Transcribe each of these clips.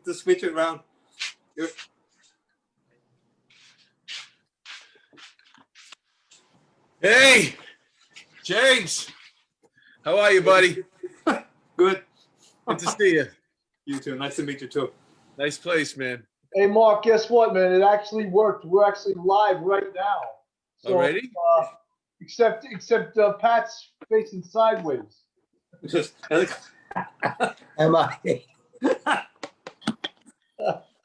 to switch it around. Hey, James. How are you, buddy? Good. Good to see you. You too. Nice to meet you too. Nice place, man. Hey, Mark, guess what, man? It actually worked. We're actually live right now. So, Already? Except Pat's facing sideways. Just Am I? I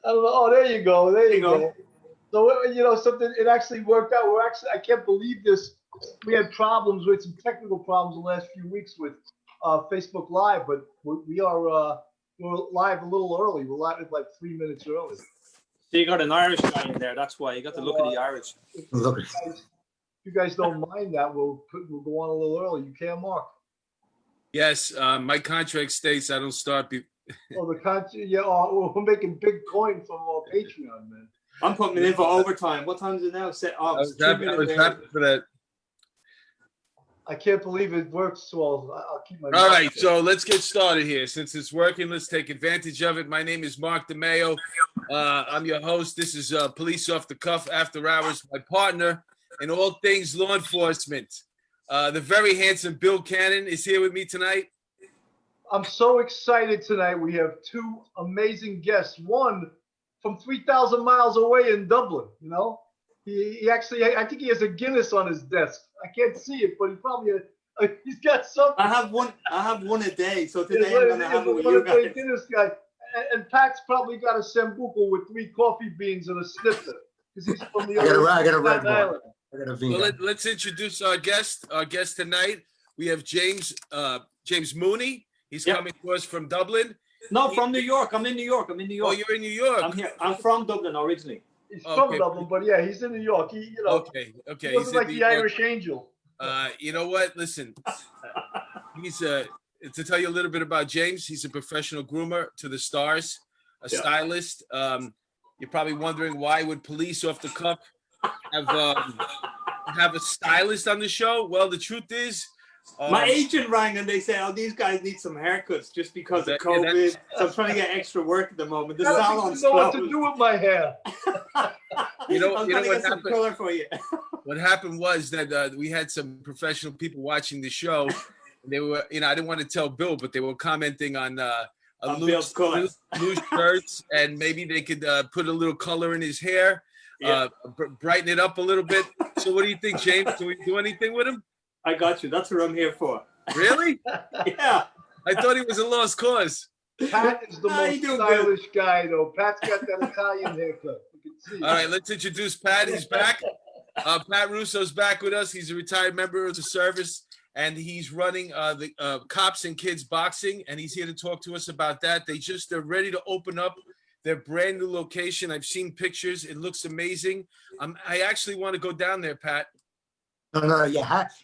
don't know. Oh, there you go. There you go. So, you know, something, it actually worked out. I can't believe this. We had problems with some technical problems the last few weeks with Facebook Live, but we're live a little early. We're live like 3 minutes early. So you got an Irish guy in there. That's why you got to look at the Irish. Look. If you guys don't mind that, we'll go on a little early. You can, Mark? Yes, my contract states I don't start. Oh, the country, yeah. Oh, we're making big coin from our Patreon, man. I'm putting it in for overtime. What time is it now? I was happy for that. I can't believe it works well. I'll keep my. All right, so let's get started here. Since it's working, let's take advantage of it. My name is Mark DeMayo. I'm your host. This is Police Off the Cuff After Hours. My partner in all things law enforcement. The very handsome Bill Cannon is here with me tonight. I'm so excited tonight. We have two amazing guests. One from 3,000 miles away in Dublin. You know, he actually, I think he has a Guinness on his desk. I can't see it, but he probably he's got something. I have one a day. So today I'm gonna have it with you guys. Guinness guy. And Pat's probably got a sambuca with 3 coffee beans and a snifter because he's from the I got a red one. Island. Well, let's introduce our guest. Our guest tonight, we have James Mooney. He's coming to us from Dublin. No, from New York. I'm in New York. Oh, you're in New York. I'm here. I'm from Dublin originally. He's from Dublin, but yeah, he's in New York. He, you know, okay. He wasn't like the Irish Angel. You know what? Listen, he's to tell you a little bit about James. He's a professional groomer to the stars, a stylist. You're probably wondering why would Police Off the Cuff have a stylist on the show? Well, the truth is, my agent rang and they said, "Oh, these guys need some haircuts just because of COVID." So I'm trying to get extra work at the moment. The salon's I don't know what closed. to do with my hair. You know what happened? Color for you. What happened was that we had some professional people watching the show. And they were, I didn't want to tell Bill, but they were commenting on loose shirts, and maybe they could put a little color in his hair, brighten it up a little bit. So what do you think, James? Can we do anything with him? I got you. That's what I'm here for. Really? Yeah. I thought he was a lost cause. Pat is the most stylish guy, though. Pat's got that Italian haircut. You can see. All right, let's introduce Pat. He's back. Pat Russo's back with us. He's a retired member of the service, and he's running the Cops and Kids Boxing, and he's here to talk to us about that. They're ready to open up their brand new location. I've seen pictures. It looks amazing. I actually want to go down there, Pat. No,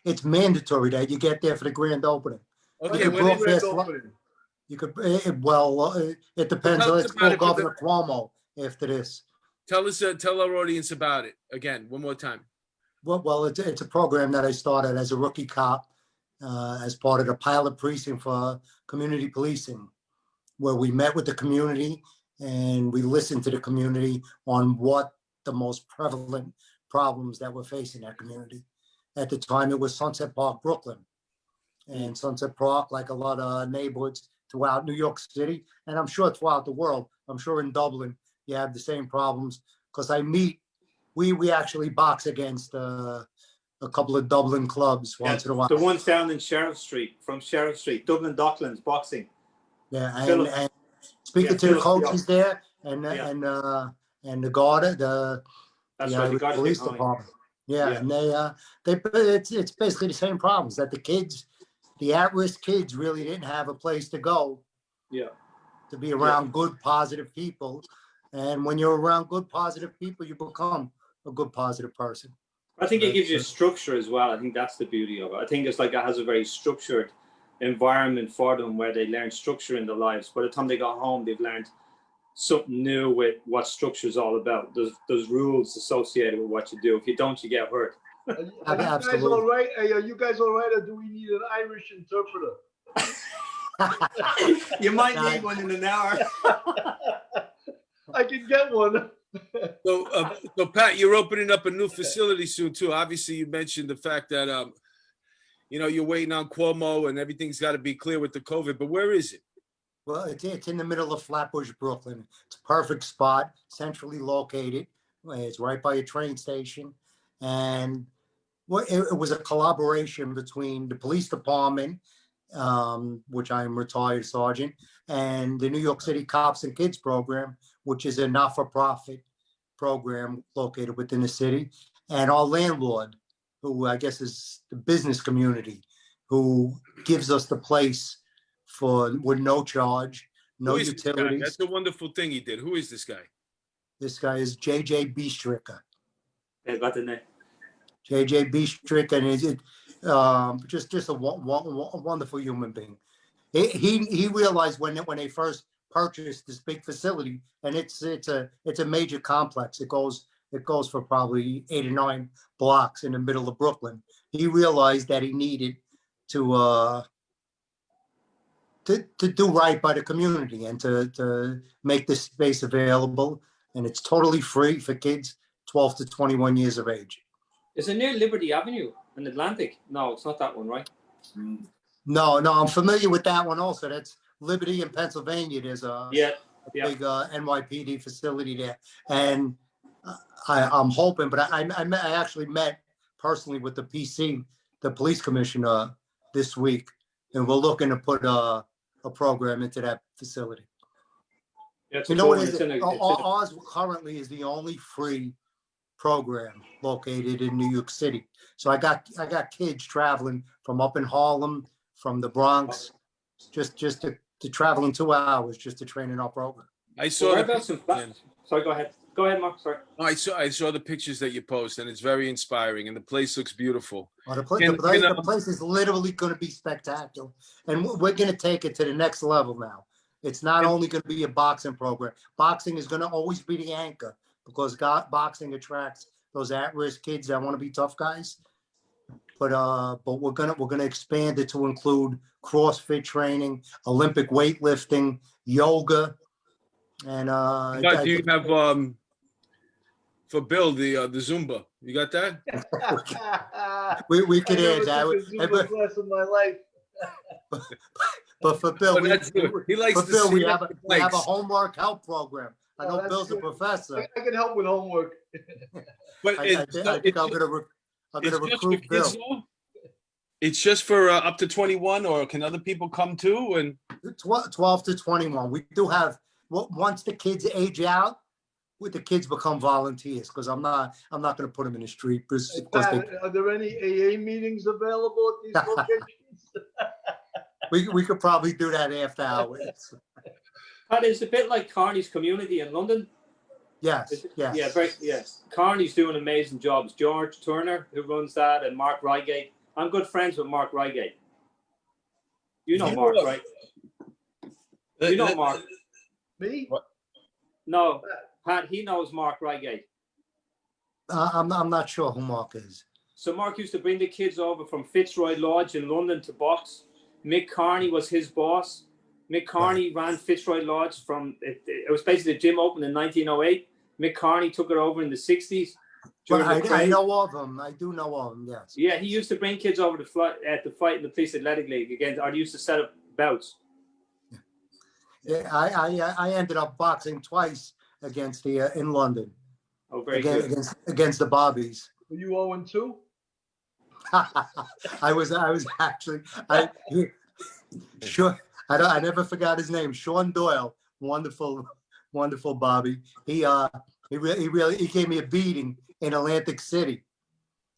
it's mandatory that you get there for the grand opening. Okay, you could. It depends. Let's call Governor Cuomo after this. Tell our audience about it again, one more time. Well, it's a program that I started as a rookie cop, as part of the pilot precinct for community policing, where we met with the community and we listened to the community on what the most prevalent problems that were facing that community. At the time, it was Sunset Park, Brooklyn. And Sunset Park, like a lot of neighborhoods throughout New York City, and I'm sure throughout the world, I'm sure in Dublin, you have the same problems. Because we actually box against a couple of Dublin clubs once in a while. The ones down in Sheriff Street, Dublin Docklands boxing. Yeah, and speaking to the coaches there and the Garda, the police department. And it's basically the same problems that the kids, the at-risk kids, really didn't have a place to go. To be around good, positive people, and when you're around good, positive people, you become a good, positive person. I think it gives you structure as well. I think that's the beauty of it. I think it's like it has a very structured environment for them where they learn structure in their lives. By the time they got home, they've learned something new with what structure is all about. There's rules associated with what you do. If you don't, you get hurt. Are you guys all right? Are you guys all right, or do we need an Irish interpreter? You might need one in an hour. I can get one. So Pat, you're opening up a new facility soon too. Obviously, you mentioned the fact that you're waiting on Cuomo and everything's got to be clear with the COVID. But where is it? Well, it's in the middle of Flatbush, Brooklyn. It's a perfect spot, centrally located. It's right by a train station. And it was a collaboration between the police department, which I'm retired sergeant, and the New York City Cops and Kids program, which is a not-for-profit program located within the city. And our landlord, who I guess is the business community, who gives us the place with no charge, no utilities. That's the wonderful thing he did. Who is this guy? This guy is JJ Biestricker. Yeah, got the name. JJ Biestricker, and is just a wonderful human being. He realized when they first purchased this big facility, and it's a major complex. It goes for probably 8 or 9 blocks in the middle of Brooklyn. He realized that he needed to do right by the community and to make this space available. And it's totally free for kids 12 to 21 years of age. Is it near Liberty Avenue in Atlantic? No, it's not that one, right? No, I'm familiar with that one also. That's Liberty in Pennsylvania. There's a big NYPD facility there. And I'm hoping, but I actually met personally with the police commissioner this week, and we're looking to put a program into that facility. Yeah, you know what is it? Ours currently is the only free program located in New York City. So I got kids traveling from up in Harlem, from the Bronx, just to traveling 2 hours just to train in our program. I saw Sorry, go ahead. Go ahead, Mark. Sorry. I saw the pictures that you post, and it's very inspiring, and the place looks beautiful. Well, the place is literally going to be spectacular, and we're going to take it to the next level now. It's not only going to be a boxing program. Boxing is going to always be the anchor because boxing attracts those at-risk kids that want to be tough guys. But we're gonna expand it to include CrossFit training, Olympic weightlifting, yoga, and do you have for Bill the Zumba? You got that? we could add that. Zumba class in my life. But for Bill, he likes for Bill, we have a homework help program. I know Bill's a professor. I can help with homework. But I think I'm gonna recruit Bill. It's just for up to 21, or can other people come too? And 12 to 21. We do have once the kids age out, the kids become volunteers because I'm not going to put them in the street. Are there any AA meetings available at these locations? we could probably do that after hours. Pat, it's a bit like Carney's community in London. Yes. Yeah, Carney's doing amazing jobs. George Turner, who runs that, and Mark Rygate. I'm good friends with Mark Rygate. You know Mark, right? You know Mark. Me? What? No, Pat, he knows Mark Rygate. I'm not sure who Mark is. So Mark used to bring the kids over from Fitzroy Lodge in London to box. Mick Carney was his boss. Mick Carney ran Fitzroy Lodge from, it was basically the gym opened in 1908. Mick Carney took it over in the 60s. But I know of him. I do know of him, yes. Yeah, he used to bring kids over to fight in the Police Athletic League against, or he used to set up bouts. Yeah, I ended up boxing twice against in London. Oh, very good. Against the Bobbies. Were you 0-2? I was actually sure. I never forgot his name, Sean Doyle. Wonderful Bobby. He gave me a beating in Atlantic City.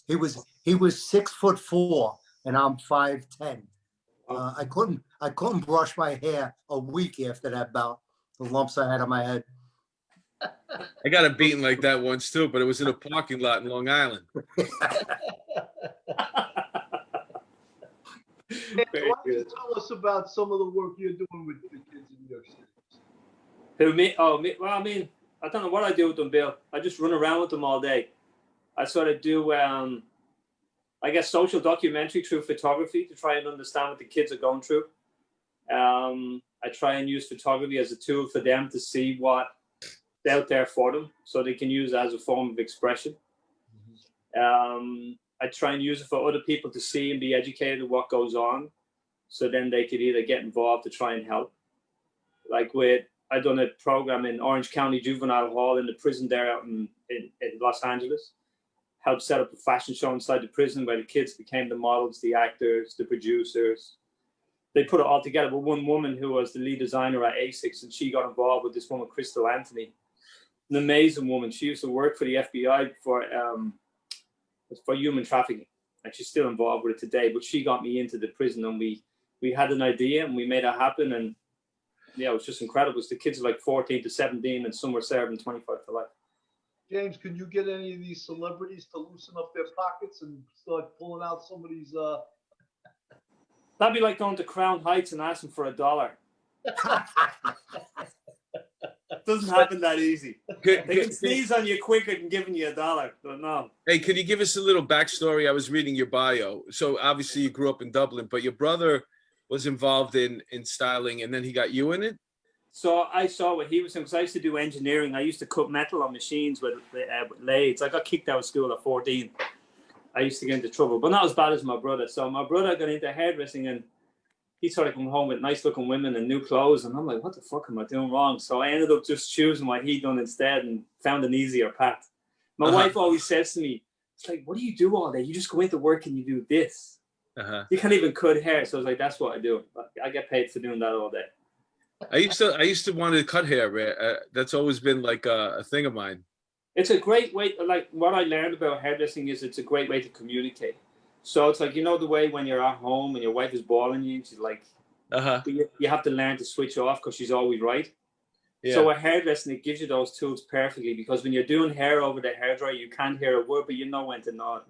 He was 6'4" and I'm 5'10". I couldn't brush my hair a week after that bout. The lumps I had on my head. I got a beating like that once too, but it was in a parking lot in Long Island. Why don't you tell us about some of the work you're doing with the kids in New York City? Who, me? Oh, me. Well, I mean, I don't know what I do with them, Bill. I just run around with them all day. I sort of do, I guess, social documentary through photography to try and understand what the kids are going through. I try and use photography as a tool for them to see what out there for them so they can use it as a form of expression. I try and use it for other people to see and be educated on what goes on, so then they could either get involved to try and help. Like I done a program in Orange County Juvenile Hall in the prison there out in Los Angeles. Helped set up a fashion show inside the prison where the kids became the models, the actors, the producers. They put it all together with one woman who was the lead designer at ASICS, and she got involved with this woman, Crystal Anthony, an amazing woman. She used to work for the FBI for human trafficking, and she's still involved with it today. But she got me into the prison, and we had an idea and we made it happen. And yeah, it was just incredible. The kids are like 14 to 17, and some were serving 25 to life. James, can you get any of these celebrities to loosen up their pockets and start pulling out some of these? That'd be like going to Crown Heights and asking for $1. Doesn't happen that easy. They can sneeze on you quicker than giving you $1, but no. Hey, can you give us a little backstory? I was reading your bio. So obviously you grew up in Dublin, but your brother was involved in styling, and then he got you in it? So I saw what he was doing, because I used to do engineering. I used to cut metal on machines with lathes. I got kicked out of school at 14. I used to get into trouble, but not as bad as my brother. So my brother got into hairdressing, and he started coming home with nice looking women and new clothes. And I'm like, what the fuck am I doing wrong? So I ended up just choosing what he done instead and found an easier path. My wife always says to me, it's like, what do you do all day? You just go into work and you do this. You can't even cut hair. So I was like, that's what I do. I get paid for doing that all day. I used to want to cut hair. That's always been like a thing of mine. It's a great way, like what I learned about hairdressing is it's a great way to communicate. So it's like, you know, the way when you're at home and your wife is bawling you, she's like, you have to learn to switch off because she's always right. Yeah. So a hairdressing, it gives you those tools perfectly, because when you're doing hair over the hairdryer, you can't hear a word, but you know when to nod.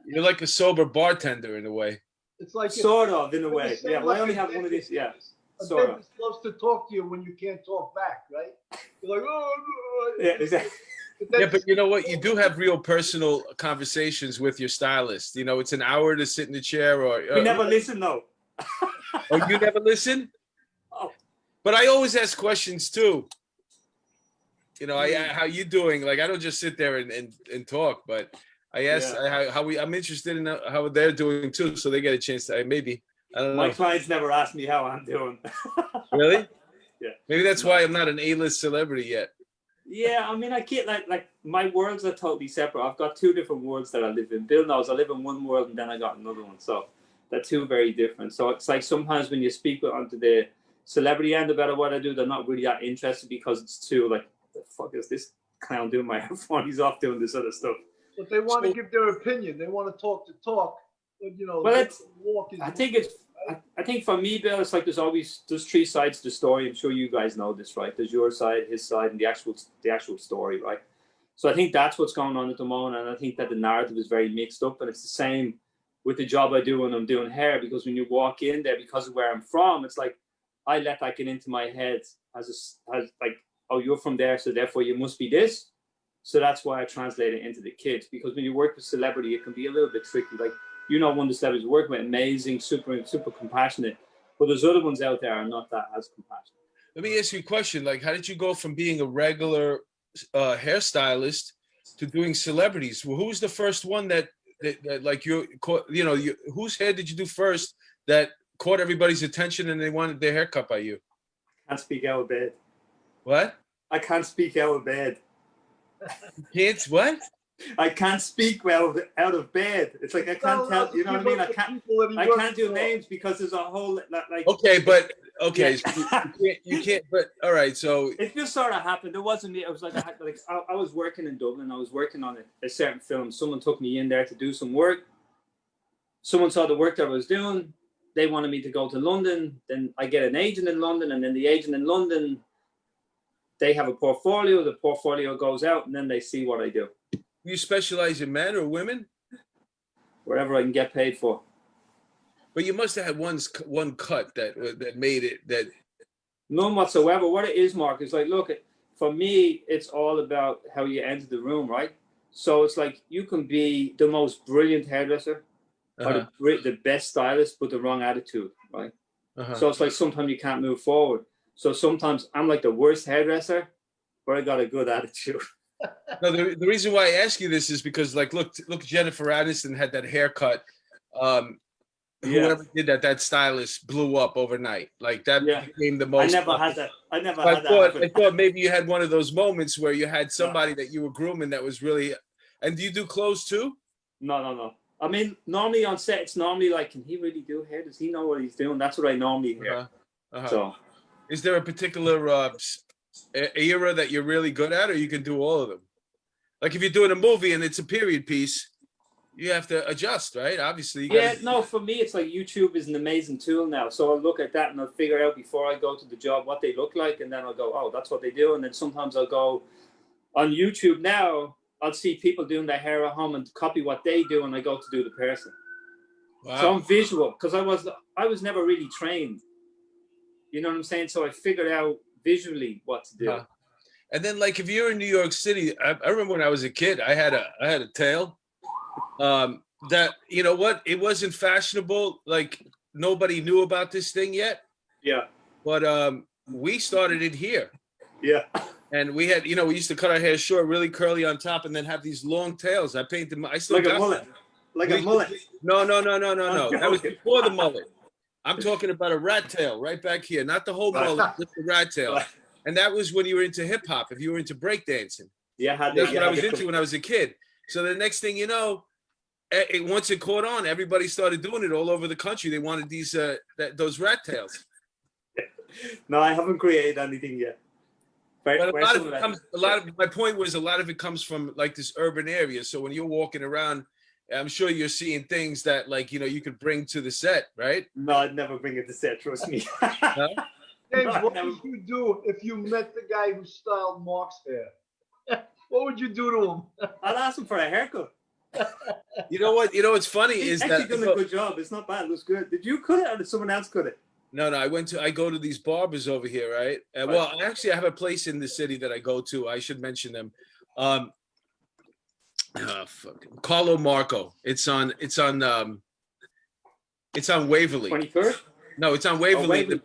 You're like a sober bartender in a way. It's like sort of in a way. Yeah, well, I only have one of these. Yeah. A dentist loves to talk to you when you can't talk back, right? You're like, oh, yeah, exactly. Yeah, but you know what? You do have real personal conversations with your stylist. You know, it's an hour to sit in the chair, or we never listen though. Oh, you never listen? Oh. But I always ask questions too. You know, how you doing? Like, I don't just sit there and talk, but I ask I'm interested in how they're doing too, so they get a chance to maybe. I don't know. My clients never ask me how I'm doing. Really? Yeah. Maybe that's why I'm not an A-list celebrity yet. Yeah, I mean, I can't like my worlds are totally separate. I've got two different worlds that I live in. Bill knows I live in one world and then I got another one. So they're two very different. So it's like sometimes when you speak onto the celebrity end about what I do, they're not really that interested, because it's too like, the fuck is this clown doing my hair for? He's off doing this other stuff. But they want to give their opinion. They want to talk. But, you know, well, I think for me, Bill, it's like there's three sides to the story. I'm sure you guys know this, right? There's your side, his side, and the actual story, right? So I think that's what's going on at the moment, and I think that the narrative is very mixed up, and it's the same with the job I do when I'm doing hair, because when you walk in there, because of where I'm from, it's like I let that get into my head as like, oh, you're from there, so therefore you must be this. So that's why I translate it into the kids, because when you work with celebrity, it can be a little bit tricky. Like, you know, one of the celebrities we're working with, amazing, super compassionate, but there's other ones out there are not that as compassionate. Let me ask you a question. Like, how did you go from being a regular hairstylist to doing celebrities? Well, who was the first one that like whose hair did you do first that caught everybody's attention and they wanted their haircut by you? I can't speak out of bed. What? I can't speak out of bed. You can't what? I can't speak well out of bed. It's like I can't tell. You know what I mean? I can't do names because there's a whole like. Okay, but okay, yeah. you can't. But all right, so it just sort of happened. It wasn't me. It was like I was working in Dublin. I was working on a certain film. Someone took me in there to do some work. Someone saw the work that I was doing. They wanted me to go to London. Then I get an agent in London, and then the agent in London, they have a portfolio. The portfolio goes out, and then they see what I do. You specialize in men or women? Wherever I can get paid for. But you must have had one cut that made it that. None whatsoever. What it is, Mark, is like, look, for me, it's all about how you enter the room, right? So it's like you can be the most brilliant hairdresser or the best stylist, but the wrong attitude, right? So it's like sometimes you can't move forward. So sometimes I'm like the worst hairdresser, but I got a good attitude. No, the reason why I ask you this is because, like, look, Jennifer Aniston had that haircut. Whoever did that stylist blew up overnight. Like that became the most. I never had that. I thought maybe you had one of those moments where you had somebody that you were grooming that was really. And do you do clothes too? No. I mean, normally on set, it's normally like, can he really do hair? Does he know what he's doing? That's what I normally hear. So, is there a particular era that you're really good at, or you can do all of them? Like if you're doing a movie and it's a period piece, you have to adjust, right? Obviously. No, for me, it's like YouTube is an amazing tool now. So I'll look at that and I'll figure out before I go to the job what they look like. And then I'll go, oh, that's what they do. And then sometimes I'll go on YouTube now, I'll see people doing their hair at home and copy what they do. And I go to do the person. Wow. So I'm visual because I was never really trained. You know what I'm saying? So I figured out visually what to do. And then like, if you're in New York City, I remember when I was a kid, I had a tail. That, you know what, it wasn't fashionable, like nobody knew about this thing yet. But we started it here. And we had, we used to cut our hair short, really curly on top, and then have these long tails. I painted them. I still like a mullet. Like a mullet. No. That was before the mullet. I'm talking about a rat tail right back here, not the whole mullet, just the rat tail. And that was when you were into hip hop, if you were into breakdancing. That's what I was into when I was a kid. So the next thing you know, once it caught on, everybody started doing it all over the country. They wanted these those rat tails. No, I haven't created anything yet. But my point was a lot of it comes from like this urban area. So when you're walking around, I'm sure you're seeing things that like, you could bring to the set, right? No, I'd never bring it to set, trust me. James, what would you do if you met the guy who styled Mark's hair? What would you do to him? I'd ask him for a haircut. You know what? What's funny is that he's done a good job. It's not bad. It looks good. Did you cut it or did someone else cut it? No. I go to these barbers over here, right? Well, actually, I have a place in the city that I go to. I should mention them. Carlo Marco. It's on Waverly. 23rd? No, it's on Waverly.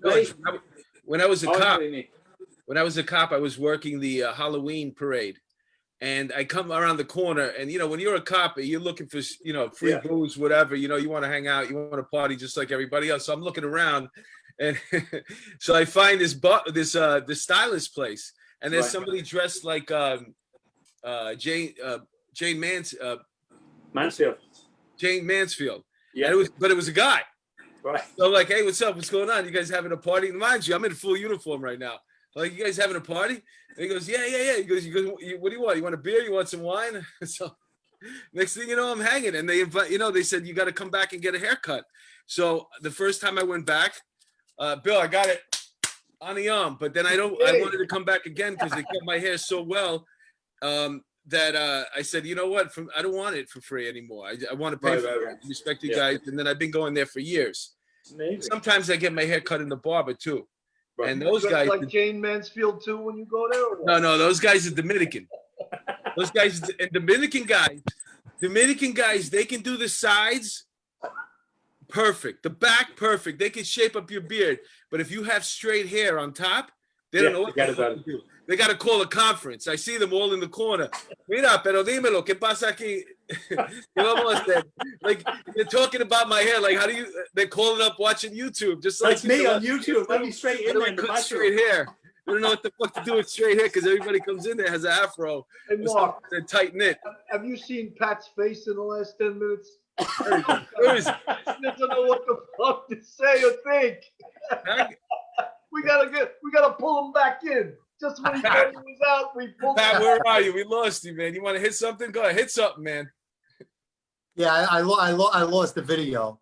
When I was a cop, I was working the Halloween parade. And I come around the corner, and when you're a cop, you're looking for free booze, whatever. You want to hang out, you want to party just like everybody else. So I'm looking around, and so I find this stylist place, and there's somebody dressed like Jane Mansfield. Jane Mansfield. Yeah, but it was a guy. Right. So I'm like, hey, what's up? What's going on? You guys having a party? And mind you, I'm in full uniform right now. Like, you guys having a party? And he goes, yeah. He goes, what do you want? You want a beer? You want some wine? So next thing you know, I'm hanging. And they invite, they said, you got to come back and get a haircut. So the first time I went back, Bill, I got it on the arm. But then I wanted to come back again because they cut my hair so well that I said, you know what? I don't want it for free anymore. I want to pay for it. Respect you guys. And then I've been going there for years. Amazing. Sometimes I get my hair cut in the barber too. Right. And those guys like Jane Mansfield too when you go there? Or no, those guys are Dominican. Those guys and Dominican guys, they can do the sides perfect, the back perfect. They can shape up your beard, but if you have straight hair on top, they don't know what to do. They got to call a conference. I see them all in the corner. Mira, pero dímelo, ¿qué pasa aquí? Like, they're talking about my hair. Like, they're calling up watching YouTube. Just like that's me on YouTube. Let me straight in there in the straight hair. I don't know what the fuck to do with straight hair because everybody comes in there has an afro. Hey, Mark, they're tight knit. Have you seen Pat's face in the last 10 minutes? Where is it? I don't know what the fuck to say or think. We gotta pull him back in. Just when he was out, we pulled Pat, where are you? We lost you, man. You want to hit something? Go ahead, hit something, man. Yeah, I lost the video.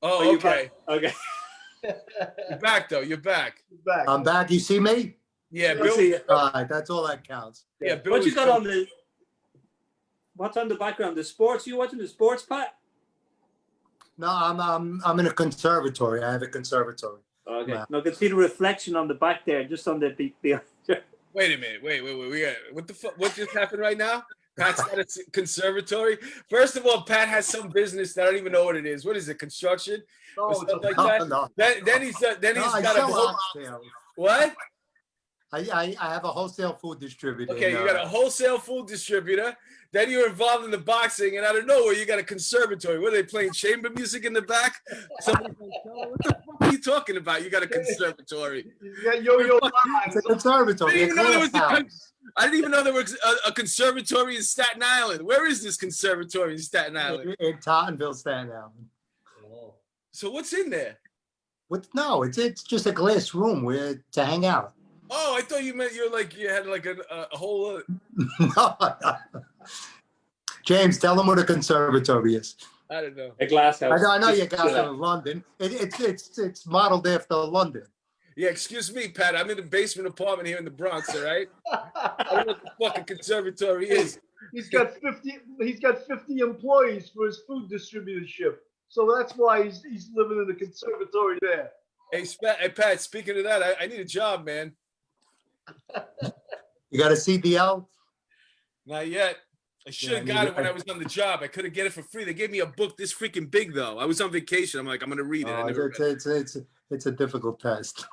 Oh, okay. Okay. You're back, though. You're back. I'm back. You see me? Yeah, Bill. All right, that's all that counts. Yeah, Bill. What you got on the? What's on the background? The sports? You watching the sports, Pat? No, I'm in a conservatory. I have a conservatory. Okay. Yeah. Now, I can see the reflection on the back there, just on the Wait a minute. Wait. We got what the fuck? What just happened right now? Pat's got a conservatory. First of all, Pat has some business that I don't even know what it is. What is it? Construction? Or something like that? No. Then he's got a whole. What? I have a wholesale food distributor. Okay, you got a wholesale food distributor. Then you're involved in the boxing, and out of nowhere, you got a conservatory. What are they playing? Chamber music in the back? Somebody's like, "Oh, what the fuck are you talking about? You got a conservatory. You got yo-yo It's a conservatory. I didn't even know there was house. I didn't even know there was a conservatory in Staten Island. Where is this conservatory in Staten Island? In Tottenville, Staten Island. So what's in there? No, it's just a glass room where to hang out. Oh, I thought you meant you had like a whole. No. James, tell them what a conservatory is. I don't know. A glass house. I know you got it in London. It's modeled after London. Yeah, excuse me, Pat. I'm in the basement apartment here in the Bronx. All right. I don't know what the fucking conservatory is. He's got 50 employees for his food distributorship. So that's why he's living in the conservatory there. Hey, Pat. Speaking of that, I need a job, man. You got a CDL? Not yet. I should have got it when I was on the job. I could have get it for free. They gave me a book this freaking big though. I was on vacation. I'm like, I'm gonna read it. I never read it. It's a difficult test.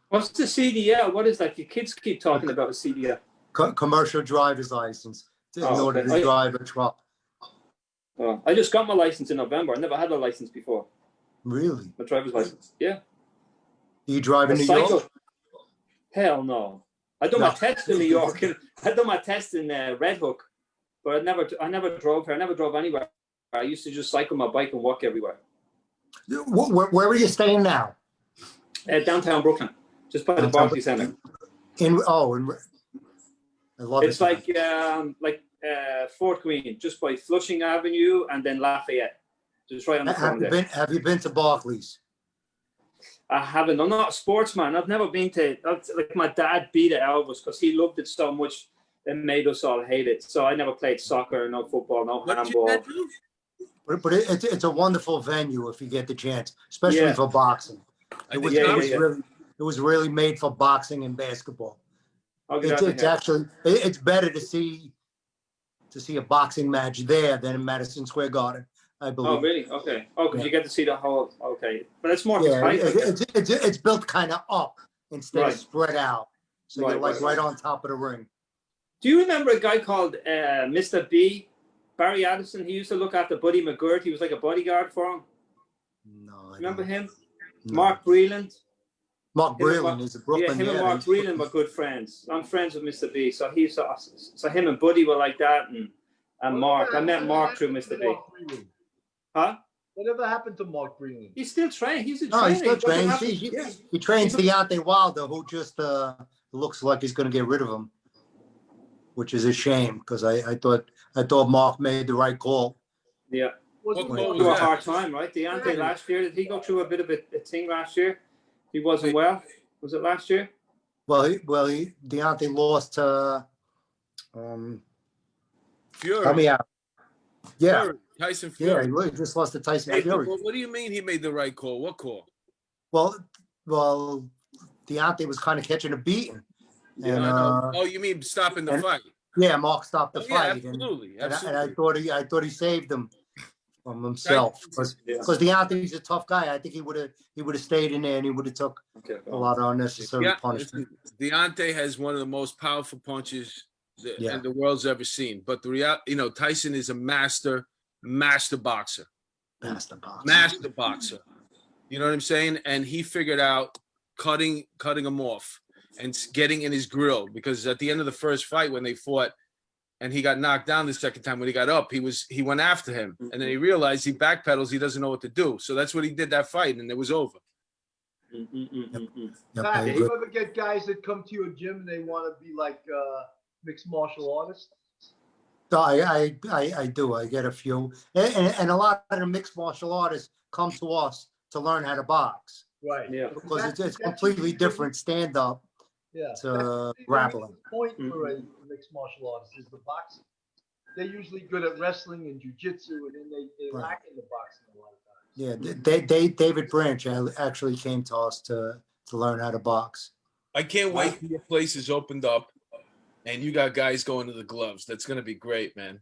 What's the CDL? What is that? Your kids keep talking about a CDL. Commercial driver's license in order to drive a truck. Oh, I just got my license in November. I never had a license before. Really? My driver's license. Yeah. You drive in New York? Hell no. I done my test in New York. I done my test in Red Hook, but I never drove here. I never drove anywhere. I used to just cycle my bike and walk everywhere. Where are you staying now? Downtown Brooklyn, just by the Barclays Center. I love it's like Fort Greene, just by Flushing Avenue and then Lafayette, just right on the corner there. Have you been to Barclays? I haven't. I'm not a sportsman. I've never been to. Like my dad beat it out of us because he loved it so much. It made us all hate it. So I never played soccer, no football, no handball. But it's a wonderful venue if you get the chance, especially for boxing. It was really made for boxing and basketball. It's better to see a boxing match there than in Madison Square Garden, I believe. Oh, really? Okay. Oh, because you get to see the whole. Okay, but it's more. It's built kind of up instead of spread out, so you're right on top of the ring. Do you remember a guy called Mr. B, Barry Addison? He used to look after Buddy McGirt. He was like a bodyguard for him. No. Remember him? No. Mark Breland. Mark Breland is a Brooklyn. Yeah, him and Mark Breland were good friends. I'm friends with Mr. B, so him and Buddy were like that, and Mark. I met Mark through Mr. B. Huh? Whatever happened to Mark Breland? He's still trained. He's a trainer. No, he's still trained. He trains Deontay Wilder, who just looks like he's going to get rid of him, which is a shame because I thought Mark made the right call. Yeah. Went through a hard time, right? Deontay last year, did he go through a bit of a thing last year? He wasn't well. Was it last year? Well, Deontay lost to Fury. Help me out. Yeah. Fury. Tyson Fury. Yeah, he just lost to Tyson Fury. What do you mean he made the right call? What call? Well, Deontay was kind of catching a beating. And, oh, you mean stopping the fight? Yeah, Mark stopped the fight. Absolutely. And I thought he saved him from himself because Deontay's a tough guy. I think he would have stayed in there and he would have took a lot of unnecessary punishment. Deontay has one of the most powerful punches that the world's ever seen. But the reality, Tyson is a master boxer. Master boxer. You know what I'm saying? And he figured out cutting him off and getting in his grill, because at the end of the first fight when they fought and he got knocked down the second time, when he got up, he went after him. And then he realized he backpedals, he doesn't know what to do. So that's what he did that fight, and it was over. Pat, do you ever get guys that come to your gym and they want to be like mixed martial artists? I do. I get a few. And a lot of the mixed martial artists come to us to learn how to box. Right. Yeah. Because it's completely different stand-up to grappling. The point for a mixed martial artist is the boxing. They're usually good at wrestling and jiu-jitsu, and then they lack in the boxing a lot of times. Yeah, David Branch actually came to us to learn how to box. I can't wait till your place is opened up and you got guys going to the gloves. That's going to be great, man.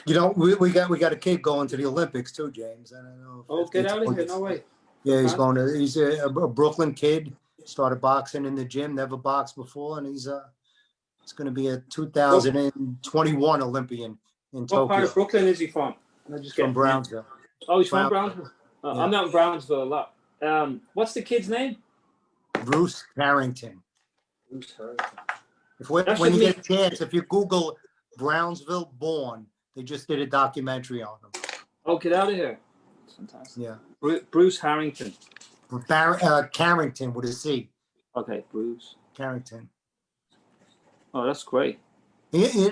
Yeah. We got a kid going to the Olympics too, James. I don't know. Get out of here! No way. Yeah, he's a Brooklyn kid. started boxing in the gym, never boxed before, and he's going to be a 2021 Olympian in What part Tokyo. of Brooklyn is he from? I just From get Brownsville. Oh, he's from Brownsville. Yeah. I'm out in Brownsville a lot. What's the kid's name? Bruce Harrington. Bruce Harrington. When you get a chance, if you Google Brownsville born, they just did a documentary on him. Oh, get out of here. That's fantastic. Yeah. Bruce Harrington. Carrington with a C. Okay, Bruce. Carrington. Oh, that's great. You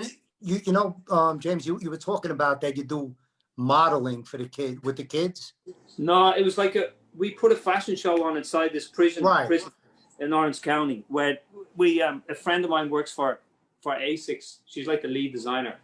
know, James, you were talking about that you do modeling for the kids. No, it was like we put a fashion show on inside this prison in Orange County, where we a friend of mine works for ASICS. She's like the lead designer,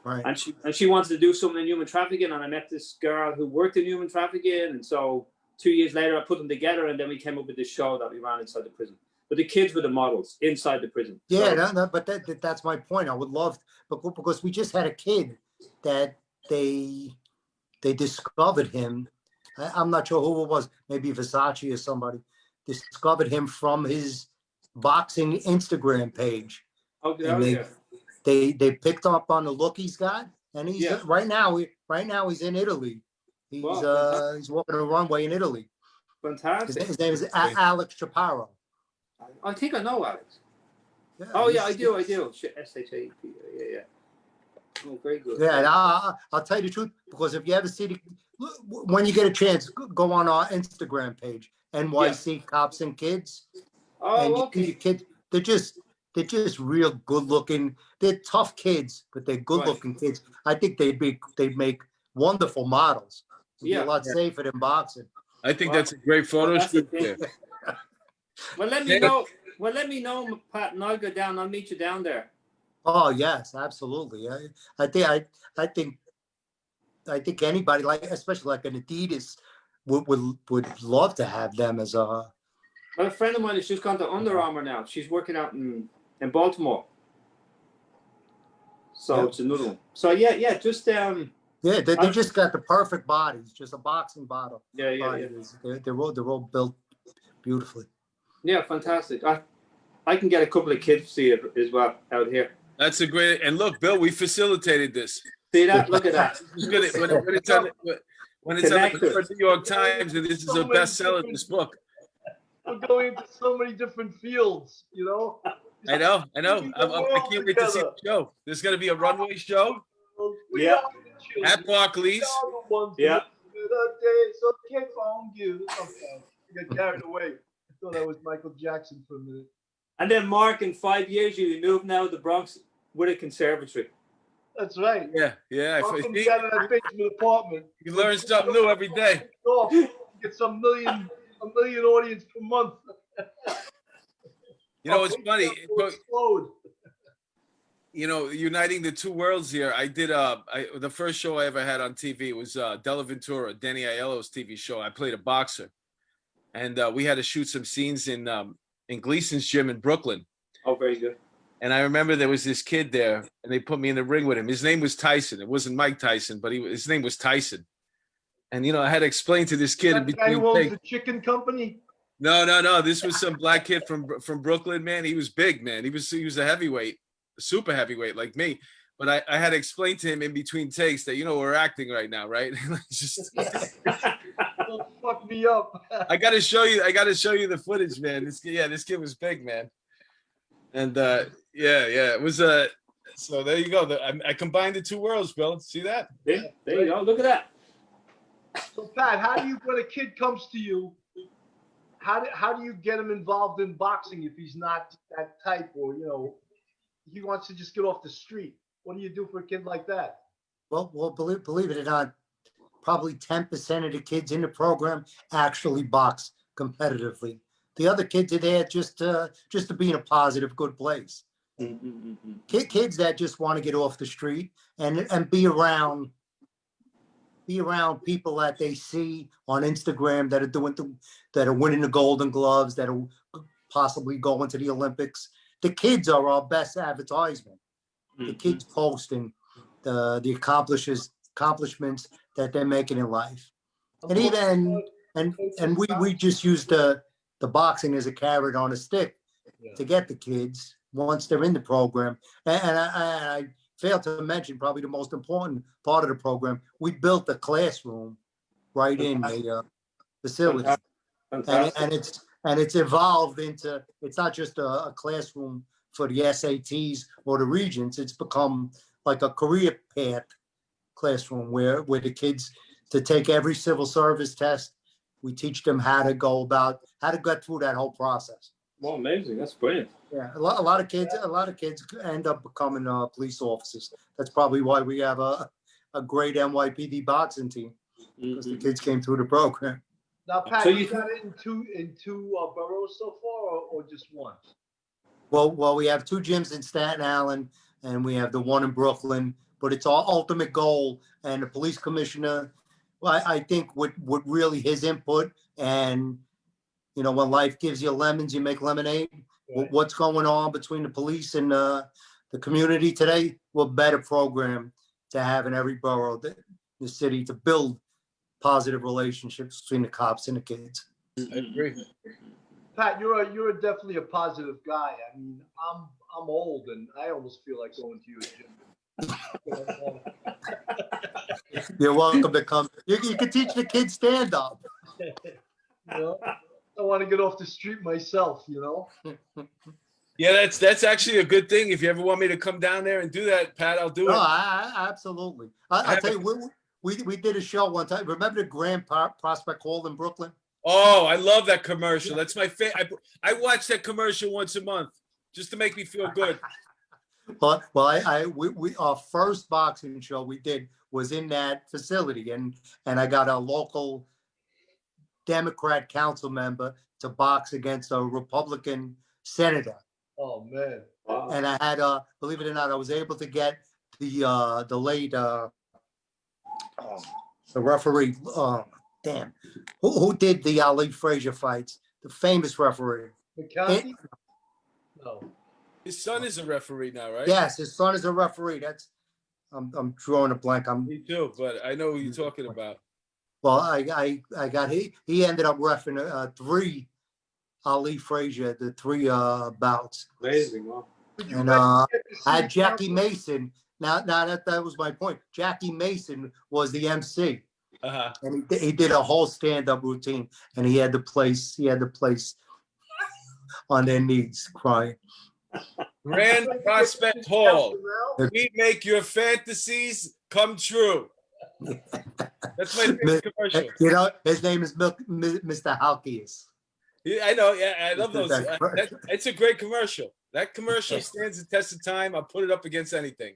right? And she wanted to do something in human trafficking, and I met this girl who worked in human trafficking, and so 2 years later I put them together, and then we came up with this show that we ran inside the prison. But the kids were the models inside the prison. Yeah, so, but that's my point. I would love, because we just had a kid that they discovered him. I'm not sure who it was, maybe Versace or somebody, discovered him from his boxing Instagram page. Okay, and they picked up on the look he's got, and he's right now he's in Italy. He's he's walking a runway in Italy. Fantastic. His name is Alex Chaparro. I think I know Alex. Yeah, I do. SHAP. Yeah. Oh, very good. Yeah, and I'll tell you the truth, because if you ever see when you get a chance, go on our Instagram page, NYC Cops and Kids. Oh, and okay. The kids, they're just real good looking. They're tough kids, but they're good looking kids. I think they'd make wonderful models. It'd be a lot safer than boxing. I think that's a great photo shoot there. Well, let me know. Well, let me know, Pat, and I'll go down. I'll meet you down there. Oh yes, absolutely. I think anybody, like especially like an Adidas, would love to have them as a. Well, a friend of mine has just gone to Under Armour now. She's working out in Baltimore. So it's another one. So just Yeah, they just got the perfect bodies, just a boxing bottle. Yeah. They're all built beautifully. Yeah, fantastic. I can get a couple of kids to see it as well out here. That's a great, and look, Bill, we facilitated this. See that? Look at that. When it's on the New York Times, and this is a bestseller, this book. We're going into so many different fields, you know. I know. I can't wait to see the show. There's going to be a runway show. Yeah. At Barclays. Yeah. So kick on you. Okay. I got carried away. I thought I was Michael Jackson for a minute. And then Mark, in 5 years, you'll be moving out of the Bronx with a conservatory. That's right. Yeah. Welcome down to that basement apartment. You learn something new every day. Get a million audience per month. You know, it's funny. You know, uniting the two worlds here. I did the first show I ever had on TV was Della Ventura, Danny Aiello's TV show. I played a boxer, and we had to shoot some scenes in Gleason's gym in Brooklyn. Oh, very good. And I remember there was this kid there, and they put me in the ring with him. His name was Tyson. It wasn't Mike Tyson, but his name was Tyson. And you know, I had to explain to this kid. The guy who owns the chicken company. No. This was some black kid from Brooklyn, man. He was big, man. He was a heavyweight, super heavyweight like me. But I had to explain to him in between takes that, you know, we're acting right now, right? Don't fuck me up. I gotta show you the footage, man. This kid was big, man. And it was so there you go. I combined the two worlds, Bill. See that? Yeah, there you go. Look at that. So Pat, how do you, when a kid comes to you, how do you get him involved in boxing if he's not that type, or you know, he wants to just get off the street? What do you do for a kid like that? Well, believe it or not, probably 10% of the kids in the program actually box competitively. The other kids are there just to be in a positive, good place. Kids that just want to get off the street and be around people that they see on Instagram that are winning the Golden Gloves, that are possibly going to the Olympics. The kids are our best advertisement. The kids posting the accomplishments that they're making in life, and we just use the the boxing is a carrot on a stick to get the kids once they're in the program. And I failed to mention probably the most important part of the program. We built a classroom right in the facility, Fantastic. and it's evolved into, it's not just a classroom for the SATs or the regents. It's become like a career path classroom where the kids to take every civil service test. We teach them how to go about how to get through that whole process. Well, amazing. That's brilliant. Yeah, a lot of kids end up becoming police officers. That's probably why we have a great NYPD boxing team, because the kids came through the program. Now, Pat, So you you- got it in two boroughs so far, or just one? Well, we have two gyms in Staten Island, and we have the one in Brooklyn. But it's our ultimate goal, and the police commissioner, well, I think with really his input, and you know, when life gives you lemons, you make lemonade. Right. What's going on between the police and the community today? We're a better program to have in every borough, the city, to build positive relationships between the cops and the kids. I agree. Pat, you're definitely a positive guy. I mean, I'm old, and I almost feel like going to your gym. You're welcome to come. You can teach the kids stand up. You know, I want to get off the street myself. You know. Yeah, that's actually a good thing. If you ever want me to come down there and do that, Pat, I'll do No, it. absolutely. I'll tell you, we did a show one time. Remember the Grand Prospect Hall in Brooklyn? Oh, I love that commercial. That's my favorite. I watch that commercial once a month just to make me feel good. Well, we our first boxing show we did was in that facility, and I got a local Democrat council member to box against a Republican senator. Oh man. Wow. And I had, believe it or not, I was able to get the late the referee. Damn, who did the Ali Frazier fights? The famous referee. McCarthy? No. His son is a referee now, right? Yes, his son is a referee. That's I'm drawing a blank. Me too, but I know who you're talking about. Well, I got he ended up reffing 3 Ali Frazier, the 3 bouts. Amazing. Wow. Did you And guys get to see I had Jackie Council? Mason. Now that was my point. Jackie Mason was the MC, Uh-huh. and he did a whole stand-up routine, and he had the place on their knees crying. Grand Did you guys Prospect get to see Hall. Council now? We make your fantasies come true. That's my favorite commercial. You know, his name is Mr. Halkias. Yeah, I know. Yeah, I love This is those. that commercial. It's a great commercial. That commercial stands the test of time. I'll put it up against anything.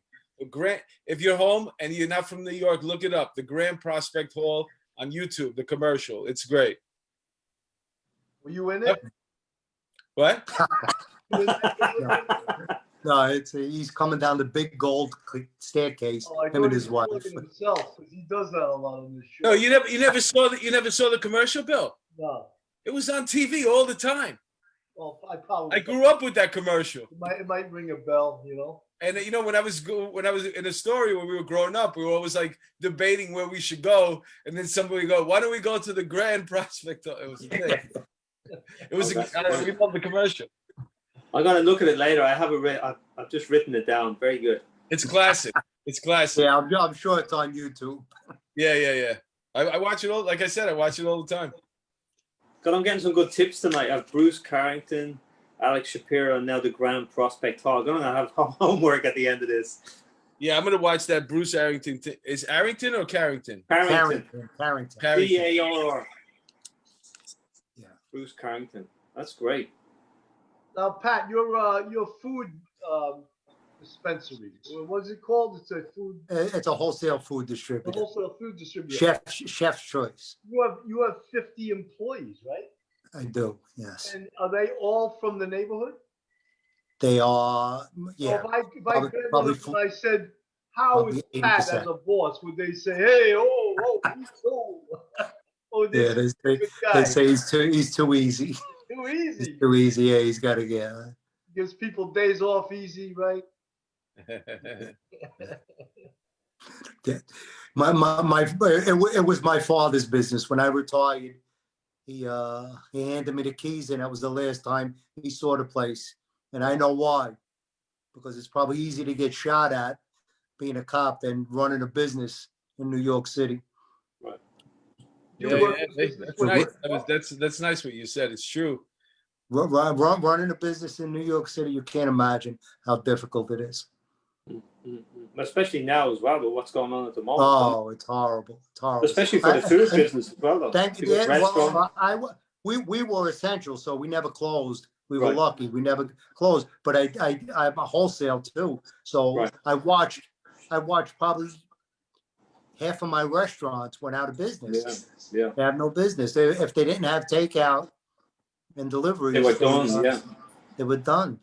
If you're home and you're not from New York, look it up. The Grand Prospect Hall on YouTube. The commercial. It's great. Were you in it? What? No, he's coming down the big gold staircase. Oh, I Him thought and he his was wife. plugging himself, because he does that a lot on this show. No, you never saw the commercial, Bill. No. It was on TV all the time. Well, I probably. I grew up with that commercial. It might ring a bell, you know. And you know, when I was in a story when we were growing up, we were always like debating where we should go, and then somebody would go, "Why don't we go to the Grand Prospect?" It was a thing. It was. We love the commercial. I'm gonna look at it later. I have I've just written it down. Very good. It's classic. It's classic. Yeah, I'm sure it's on YouTube. Yeah. I watch it all. Like I said, I watch it all the time. God, I'm getting some good tips tonight. I have Bruce Carrington, Alex Shapiro, and now the Grand Prospect Hall. I'm gonna have homework at the end of this. Yeah, I'm gonna watch that Bruce Arrington. Is Arrington or Carrington? Carrington. Carrington. C-A-R. Yeah. Bruce Carrington. That's great. Now, Pat, your food dispensary. What's it called? It's a food. It's a wholesale food A distributor. wholesale food distributor. Chef's choice. You have 50 employees, right? I do, yes. And are they all from the neighborhood? They are, yeah. So if I Probably- grabbed probably them and I said, "How is probably Pat 80%. as a boss?" Would they say, "Hey, he's cool"? Oh, Yeah, this they, is a good guy. they say he's too easy. Too easy. He's too easy. Yeah, he's got to get. Gives people days off easy, right? It was my father's business. When I retired, he handed me the keys, and that was the last time he saw the place. And I know why, because it's probably easy to get shot at being a cop than running a business in New York City. Right. You Yeah, work yeah, in business that's with- nice. That's nice what you said. It's true. Running a business in New York City, you can't imagine how difficult it is. Especially now as well, with what's going on at the moment. Oh, it's horrible. It's horrible. Especially for the food business as well, though. Thank you. Because restaurant- We were essential, so we never closed. We were Right. lucky. We never closed. But I'm a wholesale too. So Right. I watched probably half of my restaurants went out of business. Yeah. They have no business. If they didn't have takeout and delivery, They were done, yeah. They were done.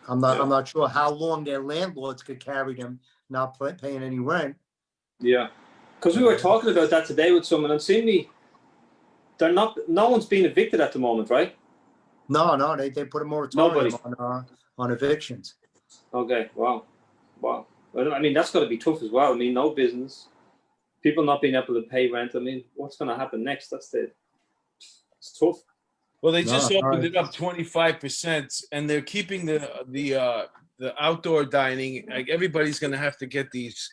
I'm not sure how long their landlords could carry them not paying any rent. Yeah. Because we were talking about that today with someone, and seemingly no one's being evicted at the moment, right? No, they put a moratorium on evictions. Okay, wow. Well, I mean, that's got to be tough as well. I mean, no business, people not being able to pay rent. I mean, what's going to happen next? It's tough. Well, they just No, opened right. it up 25%, and they're keeping the outdoor dining. Like everybody's gonna have to get these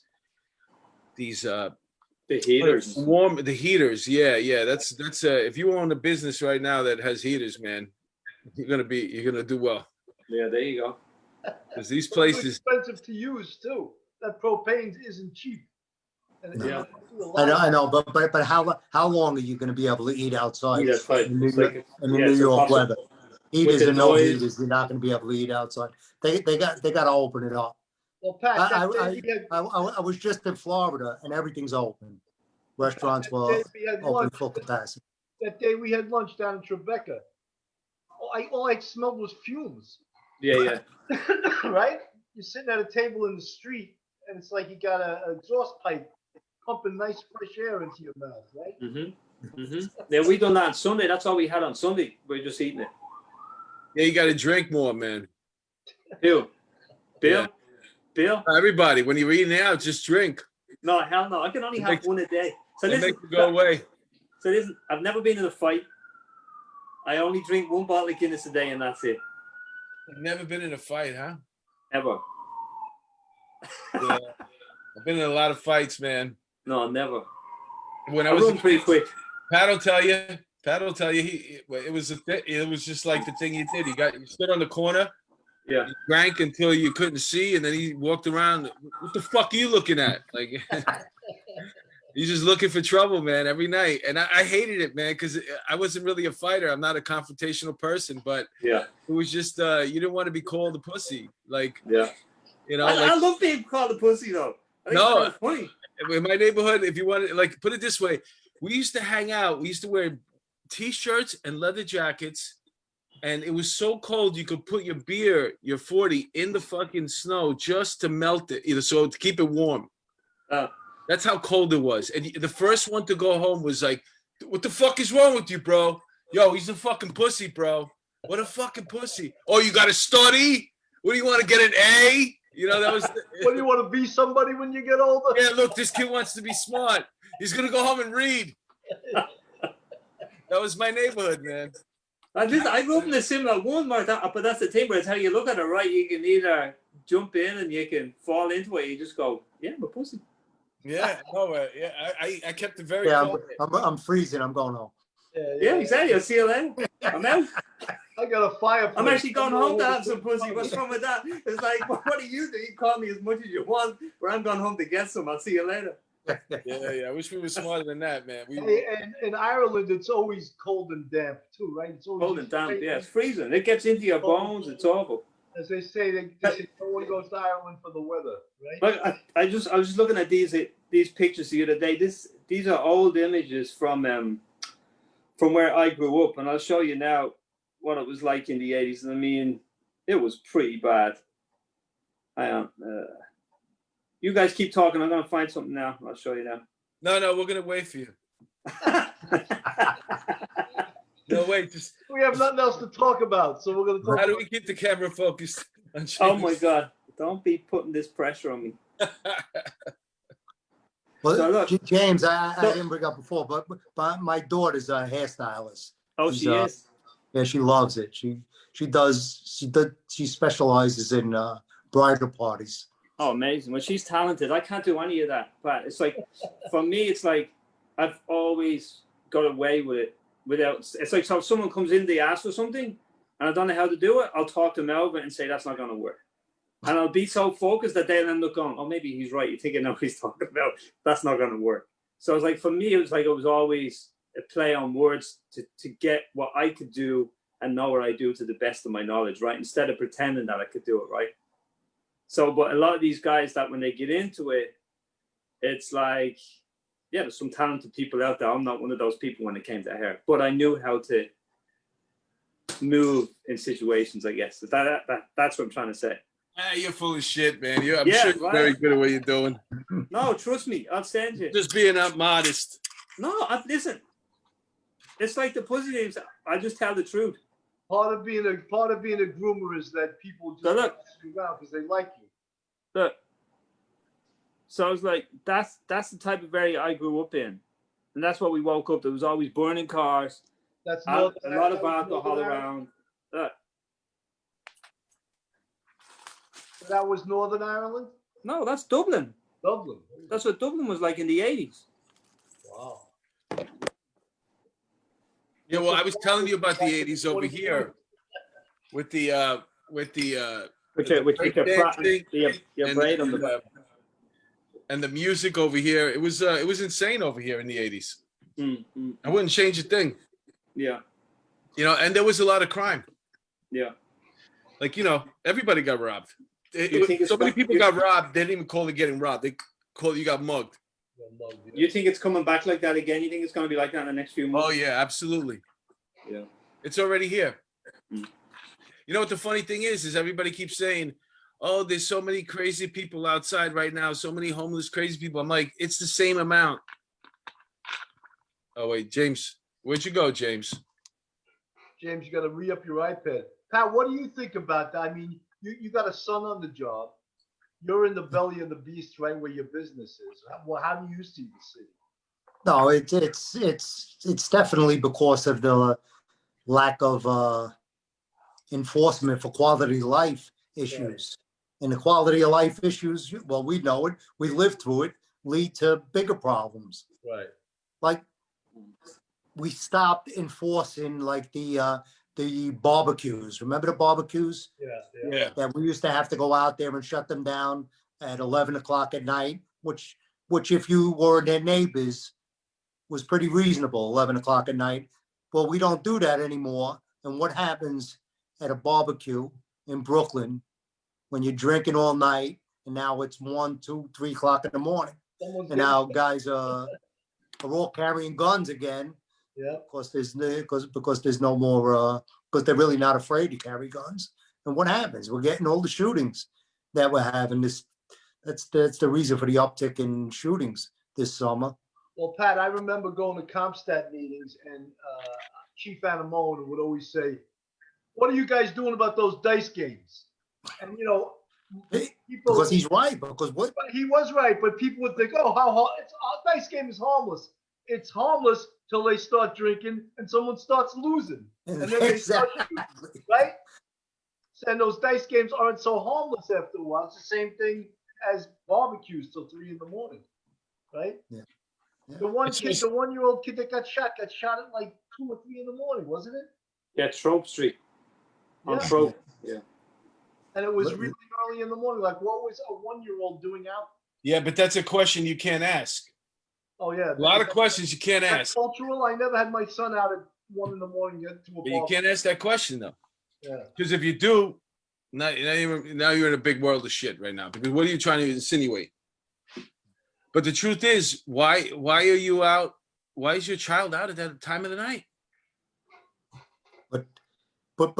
The heaters. the heaters. Yeah. That's if you own a business right now that has heaters, man, you're gonna do well. Yeah, there you go. Because these It's places, expensive to use too. That propane isn't cheap. And Yeah. I know, but how long are you going to be able to eat outside Yeah, that's right. in New It's York, like- in the yeah, New it's York impossible. weather? Heaters the and no noise. heaters, you're not going to be able to eat outside. They got to open it up. Well, Pat, I that day we had- was just in Florida and everything's open. Restaurants were we had open lunch. full capacity. That day we had lunch down in Tribeca. All I smelled was fumes. Yeah. Right? You're sitting at a table in the street, and it's like you got an exhaust pipe pumping nice fresh air into your mouth, right? Yeah, we done that on Sunday. That's all we had on Sunday. We were just eating it. yeah, you got to drink more, man. Bill? Yeah. Bill? Everybody, when you're eating out, just drink. No, hell no. I can only It have makes- one a day. So It listen, makes you go away. so listen, I've never been in a fight. I only drink one bottle of Guinness a day, and that's it. You've never been in a fight, huh? Ever. Yeah. I've been in a lot of fights, man. No, never. When I I was run pretty quick. Pat will tell you. It was just like the thing you did. You stood on the corner, Yeah. you drank until you couldn't see, and then he walked around. What the fuck are you looking at? Like, he's just looking for trouble, man, every night. And I hated it, man, because I wasn't really a fighter. I'm not a confrontational person, but Yeah. it was just you didn't want to be called a pussy, like Yeah. you know. I love being called a pussy, though. I think No. it's kind of funny. In my neighborhood, if you want to, like, put it this way, we used to hang out. We used to wear T-shirts and leather jackets, and it was so cold you could put your beer, your 40, in the fucking snow just to melt it, so to keep it warm. That's how cold it was. And the first one to go home was like, "What the fuck is wrong with you, bro? Yo, he's a fucking pussy, bro. What a fucking pussy. Oh, you got to study? What do you want to get an A? You know, that was. What do you want to be somebody when you get older? Yeah, look, this kid wants to be smart. He's gonna go home and read. That was my neighborhood, man. I grew up in a similar one, but that's the thing. But it's how you look at it, right? You can either jump in and you can fall into it. You just go, yeah, I'm a pussy. Yeah, no, yeah, I kept it very Yeah, cold. I'm freezing. I'm going home. Yeah, exactly. I'll see you later. I'm out. I got a fireplace. I'm actually going home to have some pussy. What's wrong with that? It's like, what do? You call me as much as you want, but I'm going home to get some. I'll see you later. Yeah. I wish we were smarter than that, man. Hey, and in Ireland, it's always cold and damp too, right? It's always Cold and damp. Yeah, it's freezing. It gets into your bones. It's awful. As they say, no one goes to Ireland for the weather, right? But I was just looking at these pictures the other day. These are old images from where I grew up, and I'll show you now what it was like in the 80s. And I mean, it was pretty bad. You guys keep talking. I'm gonna find something now. I'll show you now. No, we're gonna wait for you. No, wait, just We have nothing else to talk about, so we're going to talk. how do we keep the camera focused on Oh James? my God! Don't be putting this pressure on me. Well, So look- James, I So- didn't bring up before, but my daughter's a hairstylist. Oh, She's, she is. Yeah, she loves it. She specializes in bridal parties. Oh, amazing. Well, she's talented. I can't do any of that. But it's like, for me, it's like I've always got away with it without. It's like, so if someone comes in, they ask for something, and I don't know how to do it, I'll talk them out of it and say that's not going to work. And I'll be so focused that they'll end up going, oh, maybe he's right. You think I know what he's talking about? That's not going to work. So it's like, for me, it was always a play on words to get what I could do and know what I do to the best of my knowledge, right? Instead of pretending that I could do it, right? So, but a lot of these guys that when they get into it, it's like, yeah, there's some talented people out there. I'm not one of those people when it came to hair, but I knew how to move in situations, I guess. That's what I'm trying to say. Ah, you're full of shit, man. I'm Yeah, sure you're right. very good at what you're doing. No, trust me, I'll stand you. Just being up modest. No, listen. It's like the positives. I just tell the truth. Part of being a groomer is that people just So look. ask you around because they like you. Look. So I was like, that's the type of area I grew up in, and that's what we woke up. There was always burning cars, That's a Northern lot of Ireland. alcohol around. Look, That was Northern Ireland? no, that's Dublin. Dublin. That's what Dublin was like in the 80s. Wow. Yeah, well, I was telling you about the 80s over here with the With the your breakdancing your and braid on the, the and the music over here. It was insane over here in the 80s. Mm. I wouldn't change a thing. Yeah, You know, and there was a lot of crime. yeah. Like, you know, everybody got robbed. You think it's So many got- people you- got robbed. They didn't even call it getting robbed. They called it you got mugged. You think it's coming back like that again? You think it's going to be like that in the next few months? Oh yeah, absolutely. Yeah. It's already here. Mm. You know what the funny thing is everybody keeps saying, oh, there's so many crazy people outside right now, so many homeless crazy people. I'm like, it's the same amount. Oh wait, James, where'd you go, James? James, you got to re-up your iPad. Pat, what do you think about that? I mean, you got a son on the job. You're in the belly of the beast, right where your business is. How do you see the city? No, it's definitely because of the lack of enforcement for quality of life issues. And the quality of life issues, well, we know it, we live through it, lead to bigger problems. Right. Like we stopped enforcing like the barbecues. Remember the barbecues? Yeah. That we used to have to go out there and shut them down at 11 o'clock at night, which if you were their neighbors was pretty reasonable, 11 o'clock at night. Well, we don't do that anymore. And what happens at a barbecue in Brooklyn when you're drinking all night and now it's 1, 2, 3 o'clock in the morning? And now guys are all carrying guns again. Yeah. Because there's no more, because they're really not afraid to carry guns. And what happens? We're getting all the shootings that we're having. That's the reason for the uptick in shootings this summer. Well, Pat, I remember going to CompStat meetings, and Chief Anamone would always say, "What are you guys doing about those dice games?" And you know, people, Because he's right. Because what? he was right, but people would think, "Oh, dice game is harmless." It's harmless till they start drinking and someone starts losing, and then they start shooting, right? And those dice games aren't so harmless after a while. It's the same thing as barbecues till 3 in the morning, right? Yeah. The 1-year-old kid that got shot at like 2 or 3 in the morning, wasn't it? Yeah, Trope Street. On Yeah. Trope. Yeah. And it was really early in the morning. Like, what was a 1-year-old doing out? Yeah, but that's a question you can't ask. Oh yeah, A lot of questions you can't That's ask. cultural. I never had my son out at 1 in the morning yet to a But you bar. can't ask that question though. Yeah. Because if you do, now you're in a big world of shit right now. Because what are you trying to insinuate? But the truth is, why are you out? Why is your child out at that time of the night? But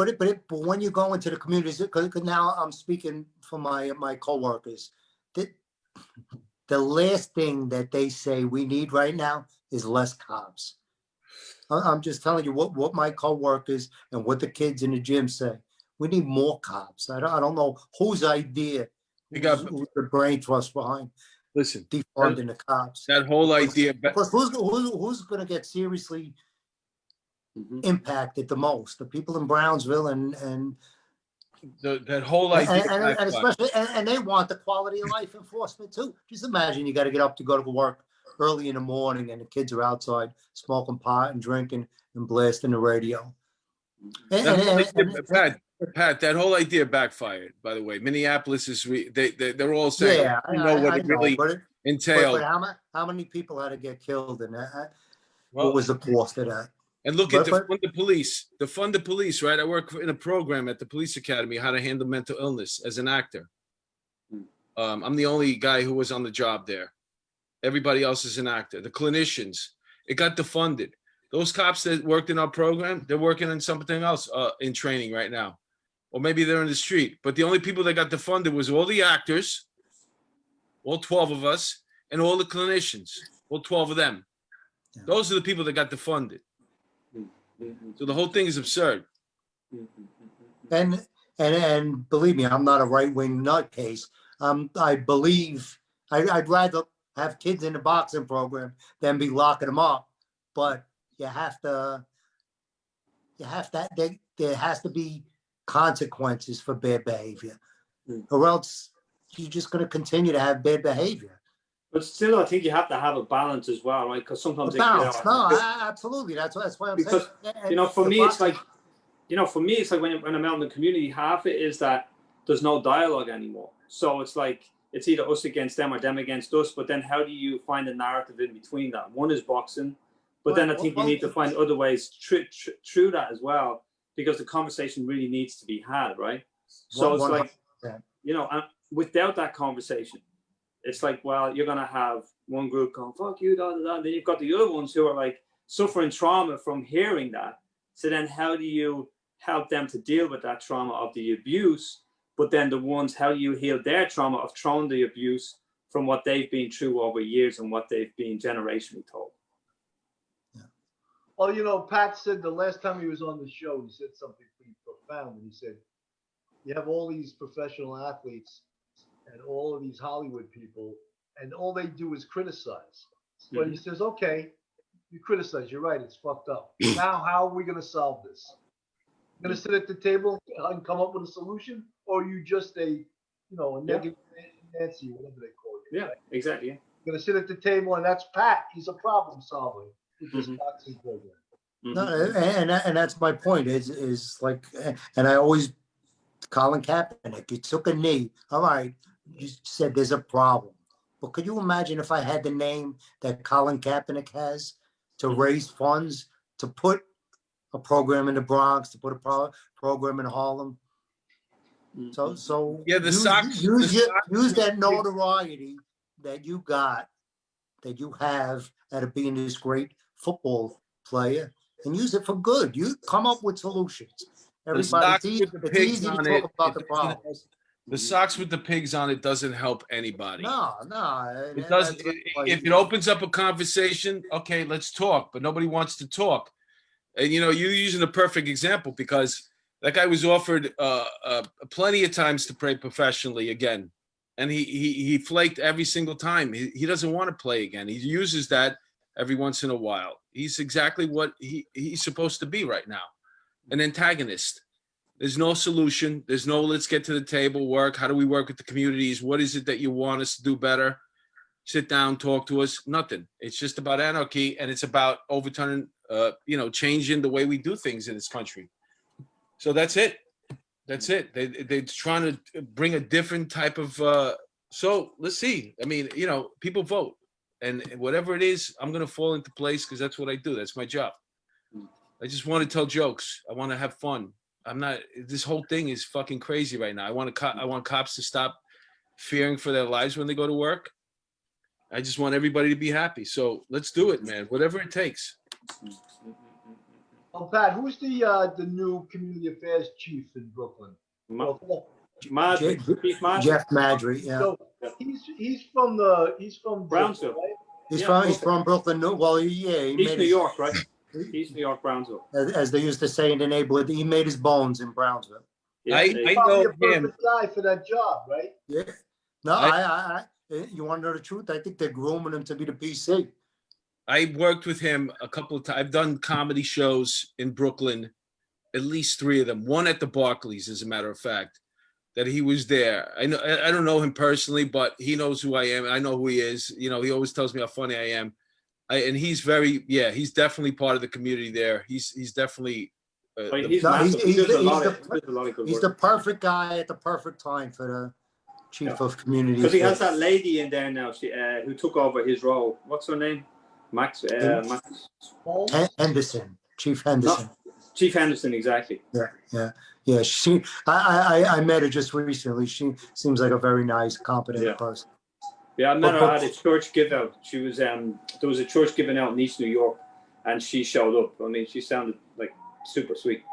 when you go into the communities, because now I'm speaking for my coworkers, the last thing that they say we need right now is less cops. I'm just telling you what my coworkers and what the kids in the gym say. We need more cops. I don't know whose idea, You got- who's the brain trust behind. Listen, defunding the cops. that whole idea. Because who's going to get seriously impacted the most? The people in Brownsville and that whole idea. and especially and they want the quality of life enforcement too. Just imagine you got to get up to go to work early in the morning and the kids are outside smoking pot and drinking and blasting the radio. Pat, that whole idea backfired. By the way, Minneapolis is they're all saying, yeah, you know what I it really entailed. But how many people had to get killed in that? What was the cost of that? And look at defund the police, right? I work in a program at the police academy, how to handle mental illness as an actor. I'm the only guy who was on the job there. Everybody else is an actor. The clinicians, it got defunded. Those cops that worked in our program, they're working on something else in training right now. Or maybe they're in the street. But the only people that got defunded was all the actors, all 12 of us, and all the clinicians, all 12 of them. Yeah. Those are the people that got defunded. So the whole thing is absurd. And believe me, I'm not a right-wing nutcase. I believe I'd rather have kids in the boxing program than be locking them up. But there has to be consequences for bad behavior, or else you're just going to continue to have bad behavior. But still, I think you have to have a balance as well, right? Because sometimes absolutely. That's why I'm saying. You know, for me, it's like when I'm out in the community, half it is that there's no dialogue anymore. So it's like it's either us against them or them against us. But then, how do you find a narrative in between that? One is boxing, but then I think you need to find other ways through that as well, because the conversation really needs to be had, right? So it's like, you know, without that conversation, it's like, well, you're going to have one group going, fuck you, da, da, da. Then you've got the other ones who are like suffering trauma from hearing that. So then how do you help them to deal with that trauma of the abuse? But then the ones, how do you heal their trauma of throwing the abuse from what they've been through over years and what they've been generationally told? Yeah. Well, you know, Pat said the last time he was on the show, he said something pretty profound. And he said, you have all these professional athletes and all of these Hollywood people, and all they do is criticize. But he says, okay, you criticize, you're right, it's fucked up. Now, how are we going to solve this? You're going to sit at the table and come up with a solution? Or are you just a negative Nancy, whatever they call you? Yeah, right? Exactly. Yeah. You're going to sit at the table, and that's Pat. He's a problem solver with this boxing program. No, and that's my point, is like, and I always, Colin Kaepernick, you took a knee, all right, you said there's a problem. But could you imagine if I had the name that Colin Kaepernick has to raise funds to put a program in the Bronx, to put a program in Harlem? So yeah, use that notoriety that you got, that you have out of being this great football player, and use it for good. You come up with solutions. Everybody, it's easy to talk about the problems. The socks with the pigs on it doesn't help anybody. No. It doesn't. If it opens up a conversation, okay, let's talk. But nobody wants to talk. And you know, you're using a perfect example, because that guy was offered plenty of times to play professionally again, and he flaked every single time. He doesn't want to play again. He uses that every once in a while. He's exactly what he's supposed to be right now, an antagonist. There's no solution. There's no let's get to the table, work. How do we work with the communities? What is it that you want us to do better? Sit down, talk to us. Nothing. It's just about anarchy, and it's about overturning, changing the way we do things in this country. So that's it. That's it. They're trying to bring a different type of. So let's see. I mean, people vote, and whatever it is, I'm going to fall into place, because that's what I do. That's my job. I just want to tell jokes. I want to have fun. I'm not. This whole thing is fucking crazy right now. I want cops to stop fearing for their lives when they go to work. I just want everybody to be happy. So let's do it, man. Whatever it takes. Oh, Pat, who's the new community affairs chief in Brooklyn? Jeff Madry. Yeah. So he's from Brownsville. Right? He's from Brooklyn. Well, yeah. East New York, right? East New York, Brownsville. As they used to say in the neighborhood, he made his bones in Brownsville. Yeah, I know him. Guy for that job, right? Yeah. No, You want to know the truth? I think they're grooming him to be the PC. I worked with him a couple of times. I've done comedy shows in Brooklyn, at least 3 of them. One at the Barclays, as a matter of fact, that he was there. I don't know him personally, but he knows who I am. I know who he is. You know, he always tells me how funny I am. And he's he's definitely part of the community there. He's definitely. He's massive. He does a lot of good He's work. the perfect guy at the perfect time for the chief of community. Because he has that lady in there now, who took over his role. What's her name? Max Henderson, Chief Henderson. No, Chief Henderson, exactly. Yeah. I met her just recently. She seems like a very nice, competent person. Yeah, I met her at a church give out. She was there was a church giving out in East New York, and she showed up. I mean, she sounded like super sweet.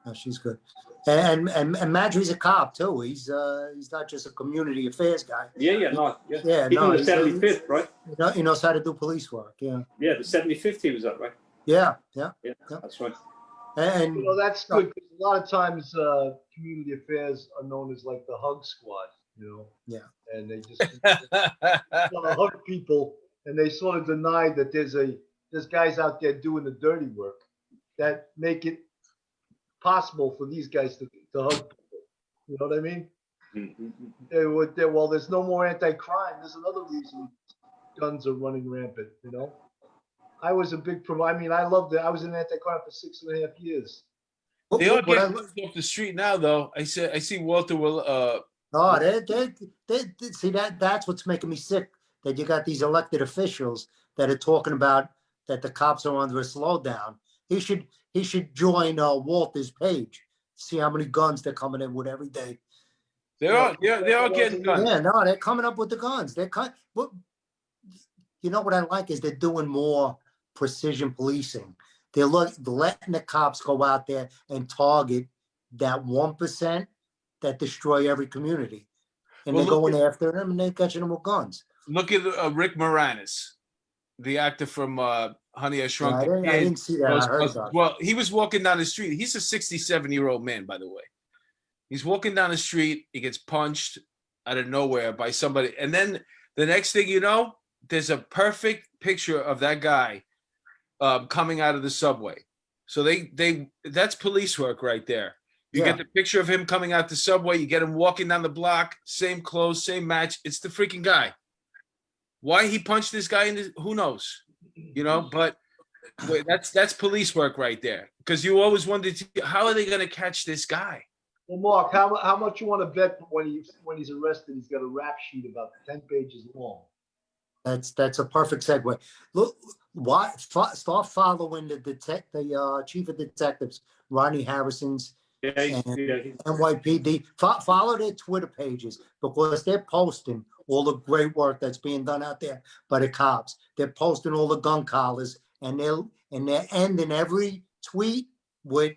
Oh, she's good. And Madry's a cop too. He's not just a community affairs guy. Yeah. He's on the 75th, right? He knows how to do police work. Yeah, the 75th he was at, right? Yeah, that's right. And you know, that's good, because a lot of times community affairs are known as like the hug squad, you know. Yeah. And they just want to hug people, and they sort of deny that there's guys out there doing the dirty work that make it possible for these guys to hug people. You know what I mean? Mm-hmm. Well, there's no more anti-crime. There's another reason guns are running rampant, you know. I was a big I mean, I loved it. I was in anti-crime for 6.5 years. They all get off the street now, though. I see Walter will. Oh, they see that's what's making me sick. That you got these elected officials that are talking about that the cops are under a slowdown. He should join Walter's page. See how many guns they're coming in with every day. They're all getting guns. Yeah, no, they're coming up with the guns. You know what I like is they're doing more precision policing. They're letting the cops go out there and target that 1% that destroy every community. And they're going after them and they're catching them with guns. Look at Rick Moranis, the actor from Honey, I Shrunk the Kids. I didn't see that. I heard about it. Well, he was walking down the street. He's a 67-year-old man, by the way. He's walking down the street. He gets punched out of nowhere by somebody. And then the next thing you know, there's a perfect picture of that guy coming out of the subway. So that's police work right there. You get the picture of him coming out the subway. You get him walking down the block, same clothes, same match. It's the freaking guy. Why he punched this guy who knows? You know, but that's police work right there. Because you always wondered, how are they going to catch this guy? Well, Mark, how much you want to bet when he's arrested? He's got a rap sheet about 10 pages long. That's a perfect segue. Look, start following the chief of detectives, Ronnie Harrison's. NYPD. Follow their Twitter pages because they're posting all the great work that's being done out there by the cops. They're posting all the gun collars, and they're ending every tweet with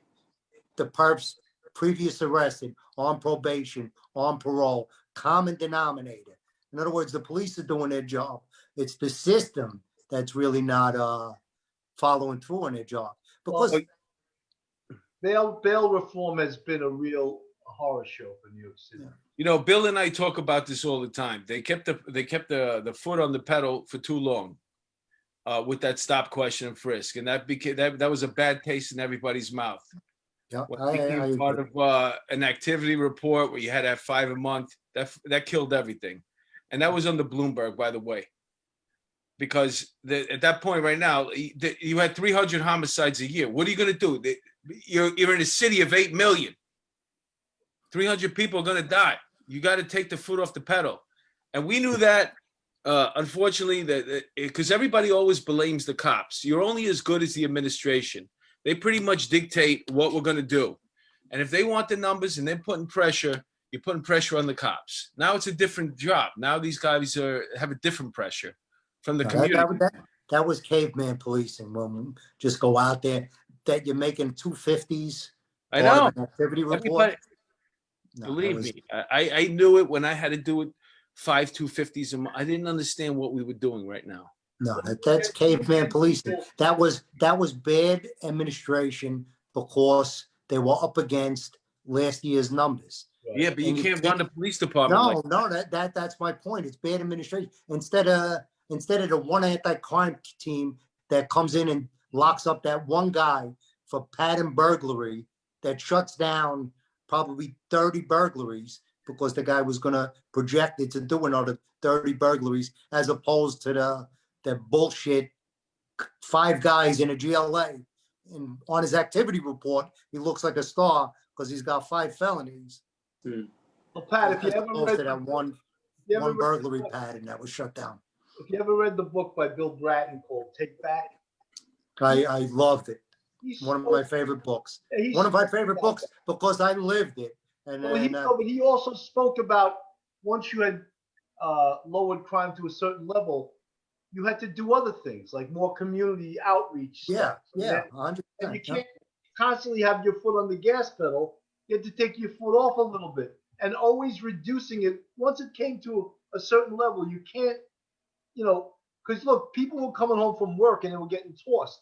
the perps previous arrested, on probation, on parole, common denominator. In other words, the police are doing their job. It's the system that's really not following through on their job. Because bail reform has been a real horror show for New York City. You know, Bill and I talk about this all the time. They kept the foot on the pedal for too long with that stop, question, and frisk, and that was a bad taste in everybody's mouth. Yeah, I part of an activity report where you had to have 5 a month. That killed everything, and that was under Bloomberg, by the way. Because at that point right now, you had 300 homicides a year. What are you going to do? You're in a city of 8 million. 300 people are going to die. You got to take the foot off the pedal. And we knew that, unfortunately, because everybody always blames the cops. You're only as good as the administration. They pretty much dictate what we're going to do. And if they want the numbers and they're putting pressure, you're putting pressure on the cops. Now it's a different job. Now these guys have a different pressure from the community. That was caveman policing, when we just go out there, that you're making 250s. I know. Activity report. Believe me, I knew it when I had to do it 5 250s a month. I didn't understand what we were doing right now. No, that's caveman policing. That was bad administration because they were up against last year's numbers. Yeah, but you And you can't take- run the police department. No, that's my point. It's bad administration. Instead of the one anti-crime team that comes in and locks up that one guy for pattern burglary that shuts down probably 30 burglaries because the guy was gonna project it to do another 30 burglaries, as opposed to the bullshit 5 guys in a GLA. And on his activity report, he looks like a star because he's got 5 felonies. Well, Pat, if you As ever opposed read to that one you ever read burglary the book- pattern that was shut down. if you ever read the book by Bill Bratton called Take Back, I loved it. he's One of my favorite books. he's One of my favorite books because I lived it. And, Well, and but he also spoke about once you had lowered crime to a certain level, you had to do other things like more community outreach. yeah, stuff. And 100%. you can't constantly have your foot on the gas pedal. You had to take your foot off a little bit and always reducing it. Once it came to a certain level, you can't, because look, people were coming home from work and they were getting tossed.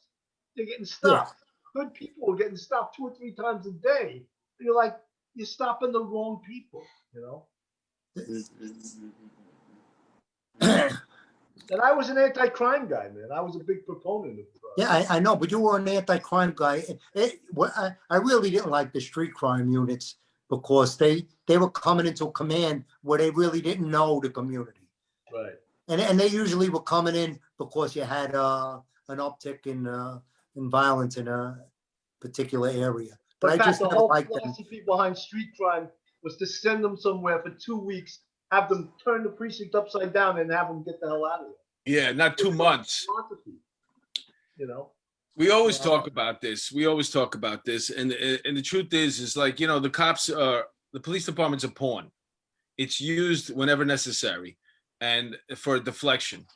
They're getting stopped. Good people were getting stopped 2 or 3 times a day. And you're like, you're stopping the wrong people, And I was an anti-crime guy, man. I was a big proponent of. Yeah, I know, but you were an anti-crime guy. I really didn't like the street crime units because they were coming into a command where they really didn't know the community. Right. And they usually were coming in because you had an uptick in violence in a particular area. But I in fact, just the never whole liked them. philosophy behind street crime was to send them somewhere for 2 weeks, have them turn the precinct upside down, and have them get the hell out of there. Yeah, not 2 months. Philosophy, We always talk about this. And the truth is like, the cops are, the police department's a pawn. It's used whenever necessary and for deflection.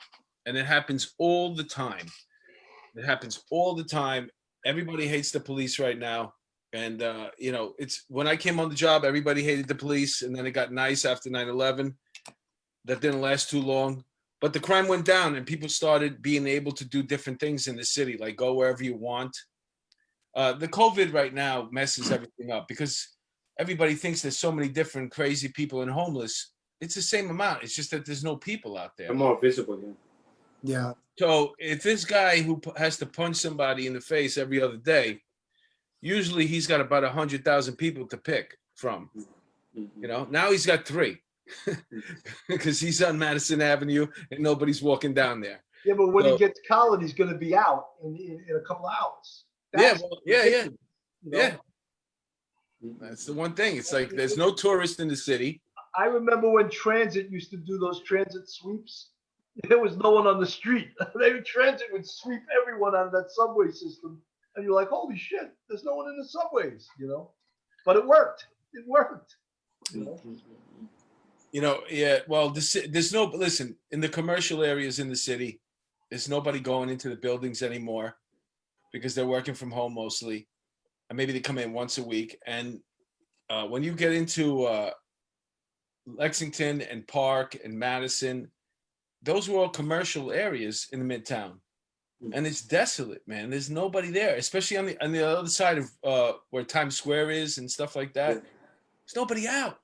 And it happens all the time. Everybody hates the police right now. And, it's when I came on the job, everybody hated the police. And then it got nice after 9/11. That didn't last too long. But the crime went down and people started being able to do different things in the city, like go wherever you want. The COVID right now messes everything up because everybody thinks there's so many different crazy people and homeless. It's the same amount. It's just that there's no people out there. They're more visible. Yeah. So if this guy who has to punch somebody in the face every other day, usually he's got about 100,000 people to pick from. Now he's got 3. Because he's on Madison Avenue and nobody's walking down there. Yeah, but when he gets to college, he's going to be out in a couple of hours. Yeah. That's the one thing. It's like there's no tourist in the city. I remember when transit used to do those transit sweeps. There was no one on the street. Transit would sweep everyone out of that subway system, and you're like, "Holy shit! There's no one in the subways," But it worked. It worked. Well, there's no, listen, in the commercial areas in the city, there's nobody going into the buildings anymore because they're working from home mostly. And maybe they come in once a week. And when you get into Lexington and Park and Madison, those were all commercial areas in the Midtown. And it's desolate, man. There's nobody there, especially on the other side of where Times Square is and stuff like that. There's nobody out.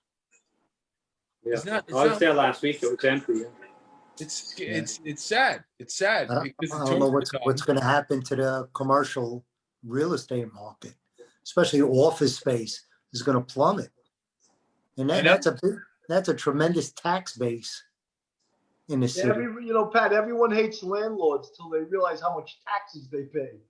Yeah, I was there last week. It was empty. It's sad. It's sad. I don't know what's going to happen to the commercial real estate market, especially office space is going to plummet, and that's a tremendous tax base in the city. Pat, everyone hates landlords till they realize how much taxes they pay.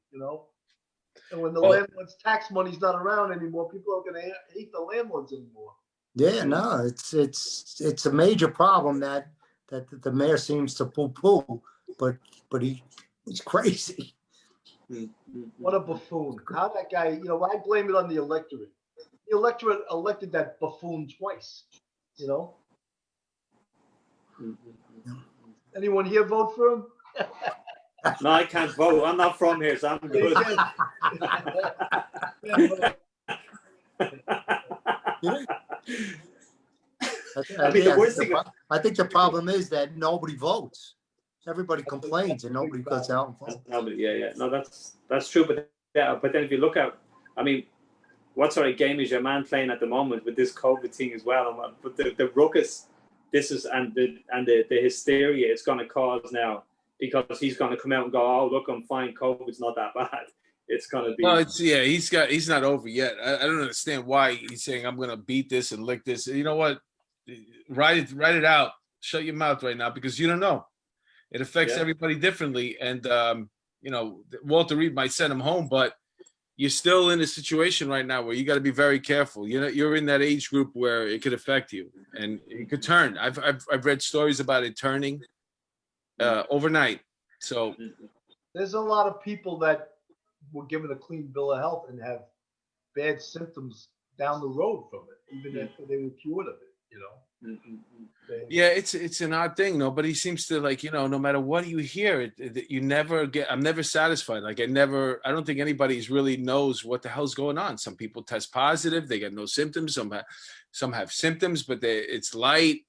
And when the landlord's tax money's not around anymore, people are going to hate the landlords anymore. Yeah, no, it's a major problem that the mayor seems to poo-poo, but he's crazy. What a buffoon! How that guy? I blame it on the electorate. The electorate elected that buffoon twice. Anyone here vote for him? No, I can't vote. I'm not from here, so I'm good. I think the problem is that nobody votes. Everybody complains and nobody goes out and votes. No, that's true. But then if you look at, what sort of game is your man playing at the moment with this COVID thing as well? But the ruckus, this is and the hysteria it's going to cause now, because he's going to come out and go, oh look, I'm fine, COVID's not that bad. It's going to be. No, he's not over yet. I don't understand why he's saying I'm going to beat this and lick this. You know what? Write it out. Shut your mouth right now, because you don't know. It affects everybody differently, and you know, Walter Reed might send him home, but you're still in a situation right now where you got to be very careful. You know, you're in that age group where it could affect you, and it could turn. I've read stories about it turning overnight. So there's a lot of people that were given a clean bill of health and have bad symptoms down the road from it, even after they were cured of it. You know. Yeah, it's an odd thing. Nobody seems to, like, you know, no matter what you hear, you never get. I'm never satisfied. Like I don't think anybody's really knows what the hell's going on. Some people test positive, they get no symptoms. Some have symptoms, but it's light,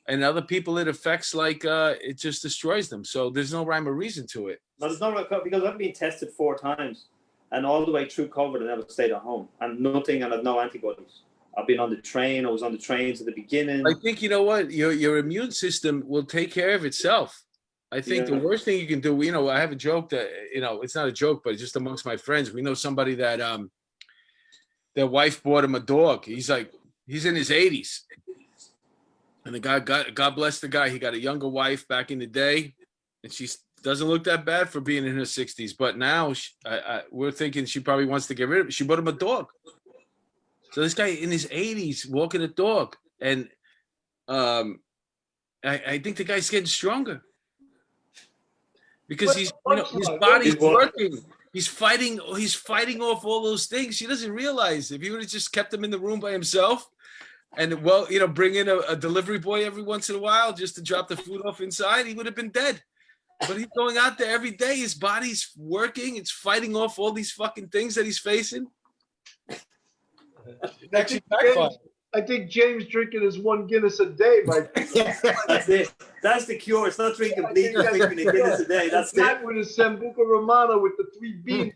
and other people it affects like it just destroys them. So there's no rhyme or reason to it. No, there's no, because I've been tested 4 times, and all the way through COVID, I never stayed at home, and nothing, and I've no antibodies. I've been on the train. I was on the trains at the beginning. I think, you know what, your immune system will take care of itself. I think the worst thing you can do, you know, I have a joke that, you know, it's not a joke, but just amongst my friends, we know somebody that their wife bought him a dog. He's in his 80s, and the guy God bless the guy. He got a younger wife back in the day, and she doesn't look that bad for being in her 60s. But now we're thinking she probably wants to get rid of it. She bought him a dog. So this guy in his 80s walking a dog, and I think the guy's getting stronger because his body's working. He's fighting off all those things. He doesn't realize if he would have just kept him in the room by himself, and bring in a delivery boy every once in a while just to drop the food off inside, he would have been dead. But he's going out there every day. His body's working. It's fighting off all these fucking things that he's facing. I think James drinking his 1 Guinness a day, Mike. That's it. That's the cure. It's not drinking bleach, it's drinking a Guinness a day. That's that it. with a Sambuca Romano with the 3 beans.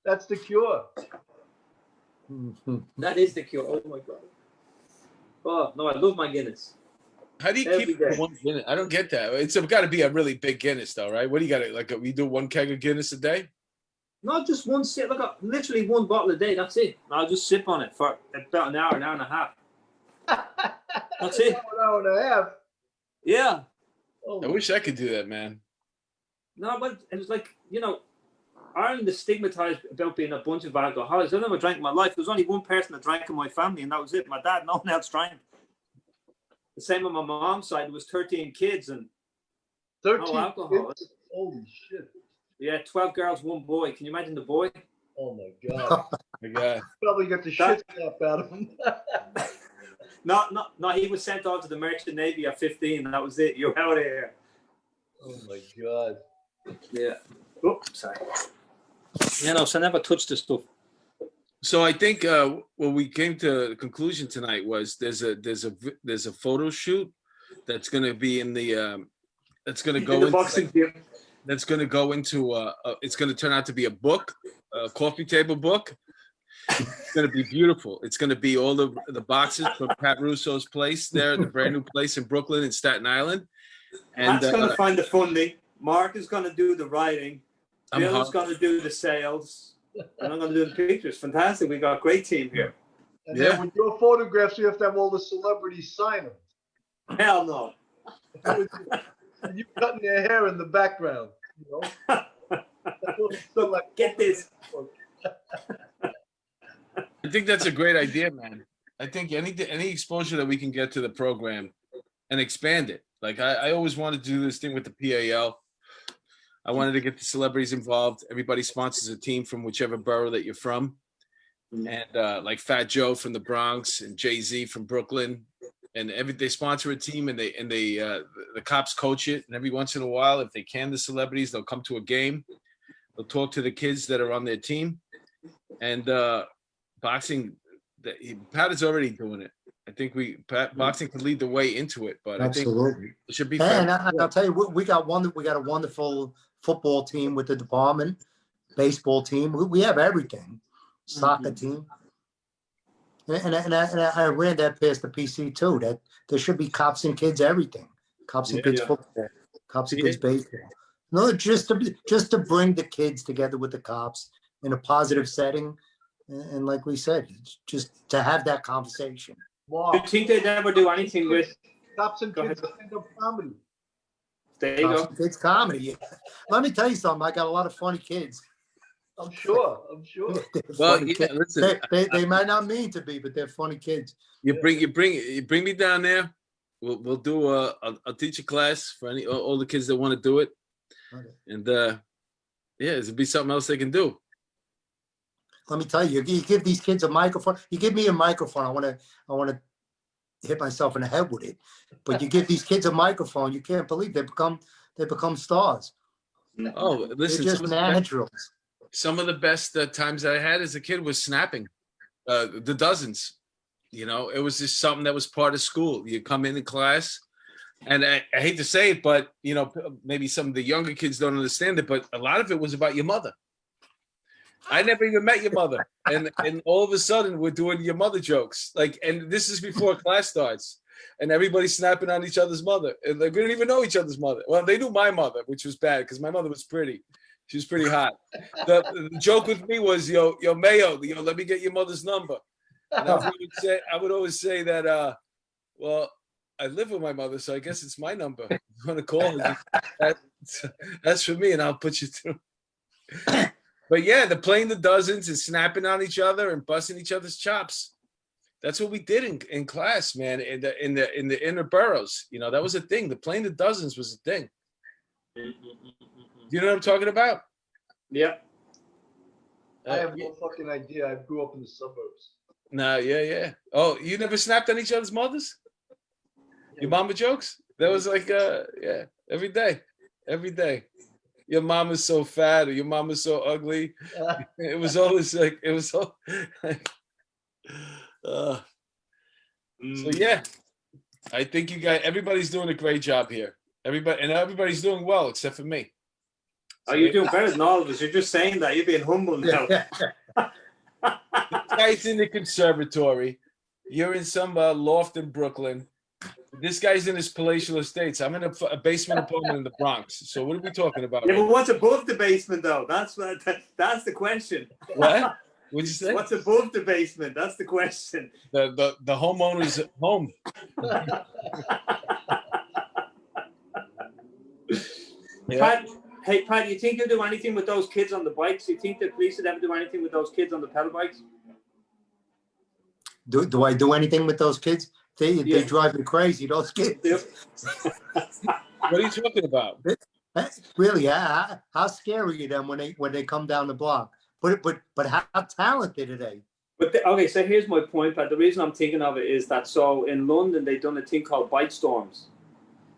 That's the cure. That is the cure. Oh my God. Oh no, I love my Guinness. How do you keep 1 Guinness? I don't get that. It's got to be a really big Guinness, though, right? What do you got? Like, we do 1 keg of Guinness a day? Not just one sip. Like literally 1 bottle a day. That's it. I'll just sip on it for about an hour and a half. That's it. An hour and a half. Yeah. Oh, I wish I could do that, man. No, but it was like, Ireland is stigmatized about being a bunch of alcoholics. I never drank in my life. There was only one person that drank in my family, and that was it. My dad. No one else drank. The same on my mom's side. There was 13 kids and 13 no alcohol. Kids? Holy shit. Yeah, 12 girls, 1 boy. Can you imagine the boy? Oh my God. My God. Probably got the shit slapped out of him. No, he was sent off to the Merchant Navy at 15, and that was it. You're out of here. Oh my God. Yeah. Oh, sorry. So I never touched this stuff. So I think what we came to the conclusion tonight was there's a photo shoot that's going to be in the that's going to go in the boxing gym. That's going to go into it's going to turn out to be a book, a coffee table book. It's going to be beautiful. It's going to be all the boxes from Pat Russo's place there, the brand new place in Brooklyn and Staten Island. And Pat's going to find the funding. Mark is going to do the writing. Bill is going to do the sales. And I'm going to do the pictures. Fantastic. We got a great team here. And then with your photographs, you have to have all the celebrities sign them. Hell no. You cutting their hair in the background, So get this. I think that's a great idea, man. I think any exposure that we can get to the program and expand it. Like I always wanted to do this thing with the PAL. I wanted to get the celebrities involved. Everybody sponsors a team from whichever borough that you're from. And like Fat Joe from the Bronx and Jay-Z from Brooklyn. And they sponsor a team, and the cops coach it. And every once in a while, if they can, the celebrities, they'll come to a game. They'll talk to the kids that are on their team. And boxing, Pat is already doing it. I think boxing can lead the way into it, but Absolutely. I think it should be And fair. I'll tell you, we got a wonderful football team with the department. baseball team. We have everything. Soccer team. And I ran that past the PC too, that there should be cops and kids everything. Cops and kids football, cops and kids baseball. No, just to bring the kids together with the cops in a positive setting. And like we said, just to have that conversation. Wow. Do you think they'd ever do anything with Cops and Kids stand-up comedy? There you Cops go. and kids comedy. Yeah. Let me tell you something. I got a lot of funny kids. I'm sure. They're Well, funny yeah, kids. listen, They might not mean to be, but they're funny kids. you bring me down there. We'll do I'll teach a class for all the kids that want to do it. Okay. And yeah, it'll be something else they can do. Let me tell you, you give these kids a microphone. You give me a microphone. I want to hit myself in the head with it. But you give these kids a microphone, you can't believe they become stars. Oh, listen, They're just naturals. some of the best times I had as a kid was snapping, the dozens. You know, it was just something that was part of school. You come into class, and I hate to say it, but you know, maybe some of the younger kids don't understand it, but a lot of it was about your mother. I never even met your mother, and all of a sudden we're doing your mother jokes, like, and this is before class starts, and everybody's snapping on each other's mother, and like, we didn't even know each other's mother. Well, they knew my mother, which was bad because my mother was pretty. She was pretty hot. The joke with me was, yo, Mayo, let me get your mother's number. And I would always say that, well, I live with my mother, so I guess it's my number. If you want to call her, that's for me, and I'll put you through. But yeah, they're playing the dozens and snapping on each other and busting each other's chops. That's what we did in class, man. In the inner boroughs, you know, that was a thing. The playing the dozens was a thing. You know what I'm talking about? Yeah. I have no fucking idea. I grew up in the suburbs. Nah, yeah. Oh, you never snapped on each other's mothers? Your mama jokes? That was like, yeah, every day. Your mom is so fat, or your mom is so ugly. It was always like, it was all like, so yeah, I think everybody's doing a great job here. Everybody's doing well except for me. Oh, you're doing better than all of us. You're just saying that. You're being humble now. This guy's in the conservatory. You're in some loft in Brooklyn. This guy's in his palatial estates. I'm in a basement apartment in the Bronx. So what are we talking about? Yeah, but what's above the basement, though? That's the question. What? What'd you say? What's above the basement? That's the question. The homeowner's home. Yeah. Pat, do you think you'll do anything with those kids on the bikes? Do you think the police would ever do anything with those kids on the pedal bikes? Do I do anything with those kids? They drive me crazy, those kids. What are you talking about? Really, how scary are them when they come down the block? But how talented are they? But okay, so here's my point, Pat. The reason I'm thinking of it is that so in London they've done a thing called bike storms.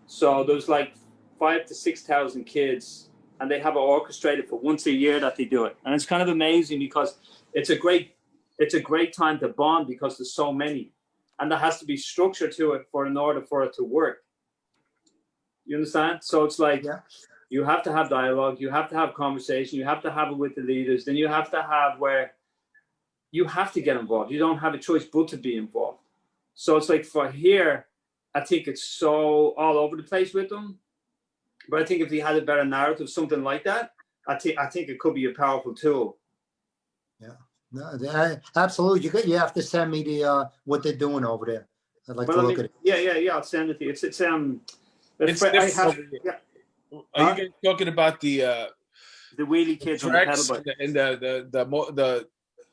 So there's like 5,000 to 6,000 kids, and they have it orchestrated for once a year that they do it, and it's kind of amazing because it's a great time to bond because there's so many, and there has to be structure to it in order for it to work. You understand? So it's like you have to have dialogue, you have to have conversation, you have to have it with the leaders, then you have to have where you have to get involved. You don't have a choice but to be involved. So it's like for here, I think it's so all over the place with them. But I think if they had a better narrative, something like that, I think it could be a powerful tool. Yeah, no, absolutely. You have to send me the what they're doing over there. I'd like to look at it. Yeah. I'll send it to you. It's Are you guys talking about the wheelie kids on the pedal bike and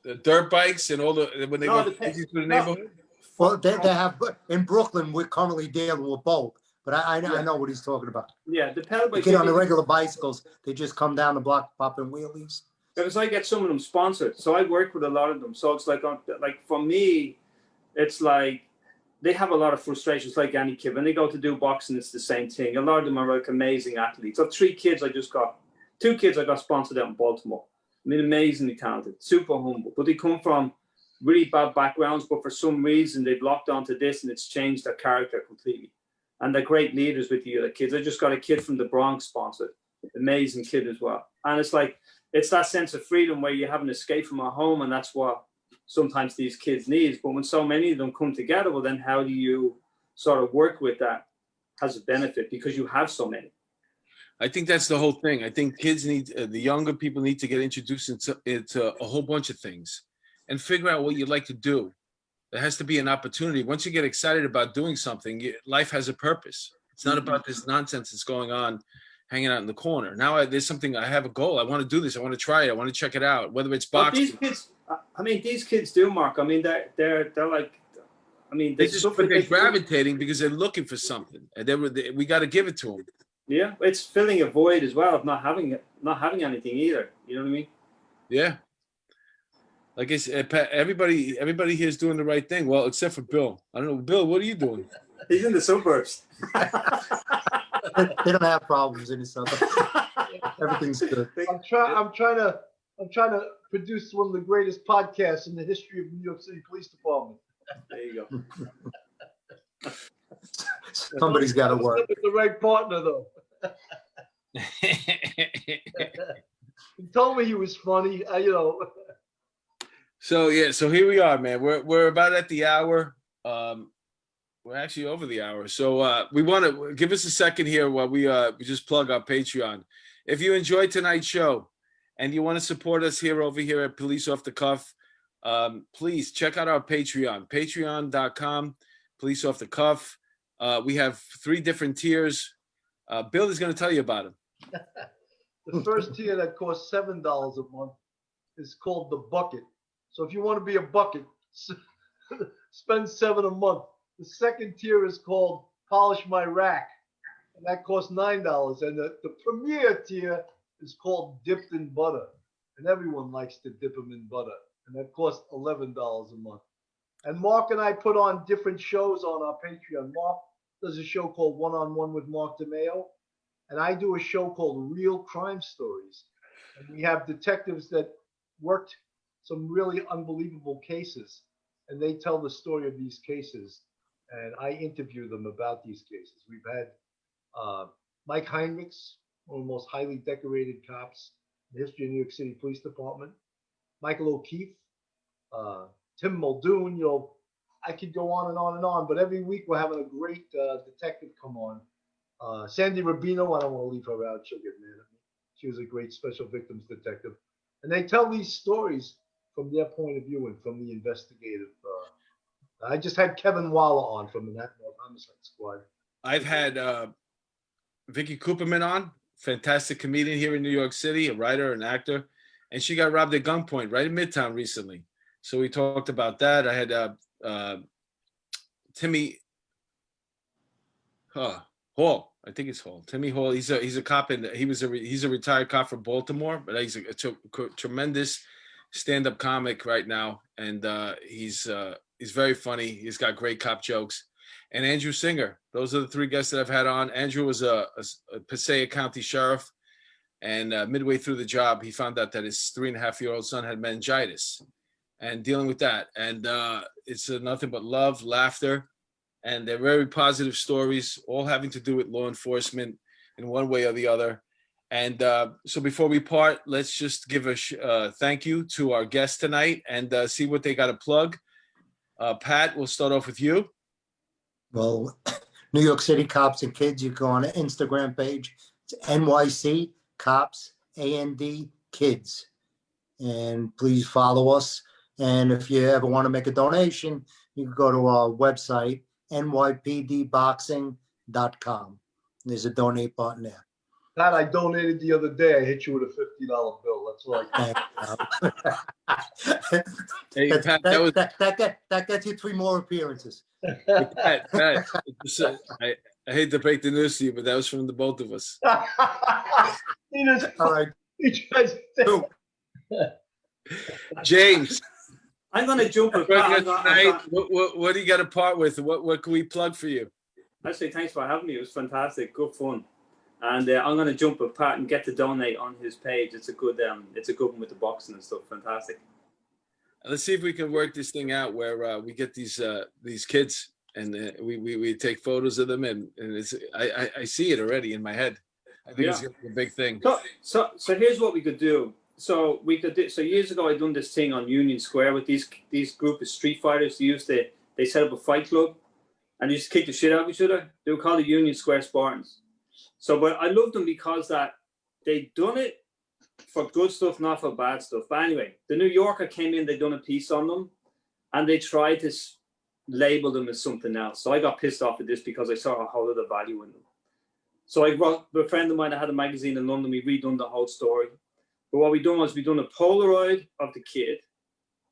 the dirt bikes and all when they go through the neighborhood? Well, they have in Brooklyn. We're currently dealing with both. But I know what he's talking about. Yeah, the pedal bikes. Get on the regular bicycles. They just come down the block, popping wheelies. Because I get some of them sponsored, so I work with a lot of them. So it's like for me, it's like they have a lot of frustrations, like any kid. When they go to do boxing, it's the same thing. A lot of them are like amazing athletes. So 2 kids I got sponsored out in Baltimore. I mean, amazingly talented, super humble, but they come from really bad backgrounds. But for some reason, they've locked onto this, and it's changed their character completely. And they're great leaders with the other kids. I just got a kid from the Bronx sponsored, amazing kid as well. And it's like it's that sense of freedom where you have an escape from a home, and that's what sometimes these kids need. But when so many of them come together, well, then how do you sort of work with that as a benefit, because you have so many? I think that's the whole thing. I think kids need, the younger people need to get introduced into a whole bunch of things and figure out what you'd like to do. There has to be an opportunity. Once you get excited about doing something, life has a purpose. It's not about this nonsense that's going on, hanging out in the corner. Now there's something, I have a goal. I want to do this. I want to try it. I want to check it out, whether it's boxing. But these kids, I mean, these kids do, Mark. I mean, they're like, I mean, They're gravitating because they're looking for something, and we got to give it to them. Yeah, it's filling a void as well of not having anything either. You know what I mean? Yeah. Like I said, Pat, everybody here is doing the right thing. Well, except for Bill. I don't know, Bill. What are you doing? He's in the suburbs. They don't have problems in the suburbs. Everything's good. I'm trying to produce one of the greatest podcasts in the history of New York City Police Department. There you go. Somebody's got to work. With the right partner, though. He told me he was funny. You know. So yeah, so here we are, man. We're about at the hour. We're actually over the hour. So we want to give us a second here while we just plug our Patreon. If you enjoyed tonight's show and you want to support us over here at Police Off the Cuff, please check out our Patreon, patreon.com, Police Off the Cuff. We have 3 different tiers. Bill is going to tell you about them. The first tier that costs $7 a month is called the bucket. So if you want to be a bucket, spend $7 a month. The second tier is called Polish My Rack, and that costs $9. And the premier tier is called Dipped in Butter, and everyone likes to dip them in butter, and that costs $11 a month. And Mark and I put on different shows on our Patreon. Mark does a show called One on One with Mark DeMeo, and I do a show called Real Crime Stories. And we have detectives that worked some really unbelievable cases, and they tell the story of these cases, and I interview them about these cases. We've had Mike Heinrichs, one of the most highly decorated cops in the history of New York City Police Department, Michael O'Keefe, Tim Muldoon. You know, I could go on and on and on, but every week we're having a great detective come on. Sandy Rubino, I don't want to leave her out. She'll get mad at me. She was a great special victims detective. And they tell these stories from their point of view and from the investigative. I just had Kevin Waller on from the National Homicide Squad. I've had Vicky Cooperman on, fantastic comedian here in New York City, a writer, an actor, and she got robbed at gunpoint right in Midtown recently. So we talked about that. I had Timmy Hall. I think it's Hall. Timmy Hall. He's a cop, and he's a retired cop from Baltimore, but he's a tremendous stand-up comic right now, and he's very funny. He's got great cop jokes. And Andrew Singer. Those are the 3 guests that I've had on. Andrew was a Passaic County sheriff, and midway through the job, he found out that his 3.5-year-old son had meningitis, and dealing with that. And it's nothing but love, laughter, and they're very positive stories, all having to do with law enforcement in one way or the other. And so before we part, let's just give a thank you to our guests tonight and see what they got to plug. Pat, we'll start off with you. Well, New York City Cops and Kids, you go on the Instagram page. It's NYC Cops and Kids. And please follow us. And if you ever want to make a donation, you can go to our website, nypdboxing.com. There's a donate button there. Pat, I donated the other day. I hit you with a $50 bill. That's all I can. Hey, Pat, that gets you 3 more appearances. Pat, I hate to break the news to you, but that was from the both of us. All right. James, I'm going to jump at what do you got to part with? What can we plug for you? Actually, thanks for having me. It was fantastic. Good fun. And I'm going to jump at Pat and get to donate on his page. It's a good one with the boxing and stuff. Fantastic. Let's see if we can work this thing out where we get these kids and we take photos of them and it's I see it already in my head. I think it's gonna be a big thing. So here's what we could do. so we could do, so years ago I done this thing on Union Square with these group of street fighters. They set up a fight club and they just kick the shit out of each other. They were called the Union Square Spartans. So, but I loved them because that they done it for good stuff, not for bad stuff. But anyway, the New Yorker came in, they done a piece on them, and they tried to label them as something else. So I got pissed off at this because I saw a whole other value in them. So I wrote, a friend of mine that had a magazine in London, we redone the whole story. But what we done was we done a Polaroid of the kid,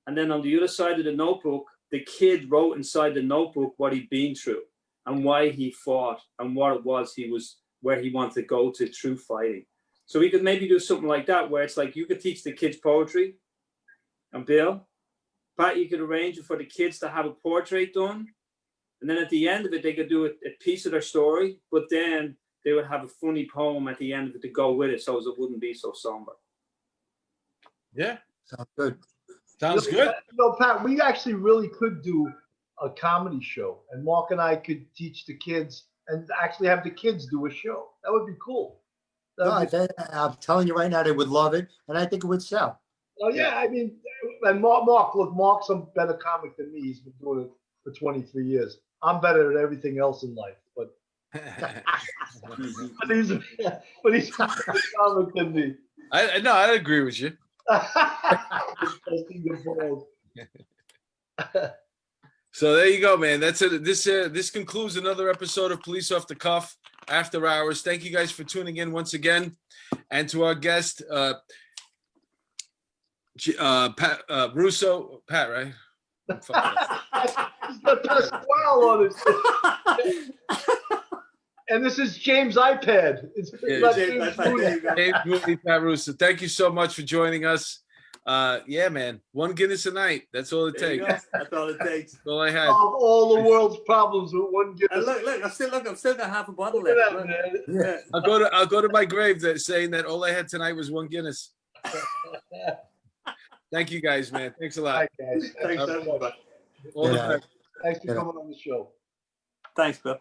and then on the other side of the notebook, the kid wrote inside the notebook what he'd been through and why he fought and what it was where he wanted to go to through fighting. So we could maybe do something like that, where it's like you could teach the kids poetry, and Bill, Pat, you could arrange it for the kids to have a portrait done, and then at the end of it, they could do a piece of their story, but then they would have a funny poem at the end of it to go with it, so it wouldn't be so somber. Yeah, Sounds good. sounds good. Pat, we actually really could do a comedy show, and Mark and I could teach the kids and actually have the kids do a show. That would be cool. No, I'm telling you right now, they would love it, and I think it would sell. Oh yeah, I mean, and Mark, look, Mark's a better comic than me. He's been doing it for 23 years. I'm better at everything else in life, but he's a better comic than me. No, I agree with you. So there you go, man. That's it. This concludes another episode of Police Off the Cuff After Hours. Thank you guys for tuning in once again, and to our guest, Pat Russo, Pat, right? He's got a smile on his. And this is James' iPad. It's not James Mooney. James Mooney, Pat Russo. Thank you so much for joining us. Yeah, man. One Guinness a night. That's all it takes. That's all it takes. That's all I had. Solve all the world's problems with one Guinness. Look, I'm still got half a bottle Look at left. that, man. Yeah. I'll go to my grave saying that all I had tonight was one Guinness. Thank you guys, man. Thanks a lot. All right, guys. Thanks, everybody. All the Yeah. best. Thanks for coming on the show. Thanks, Bill.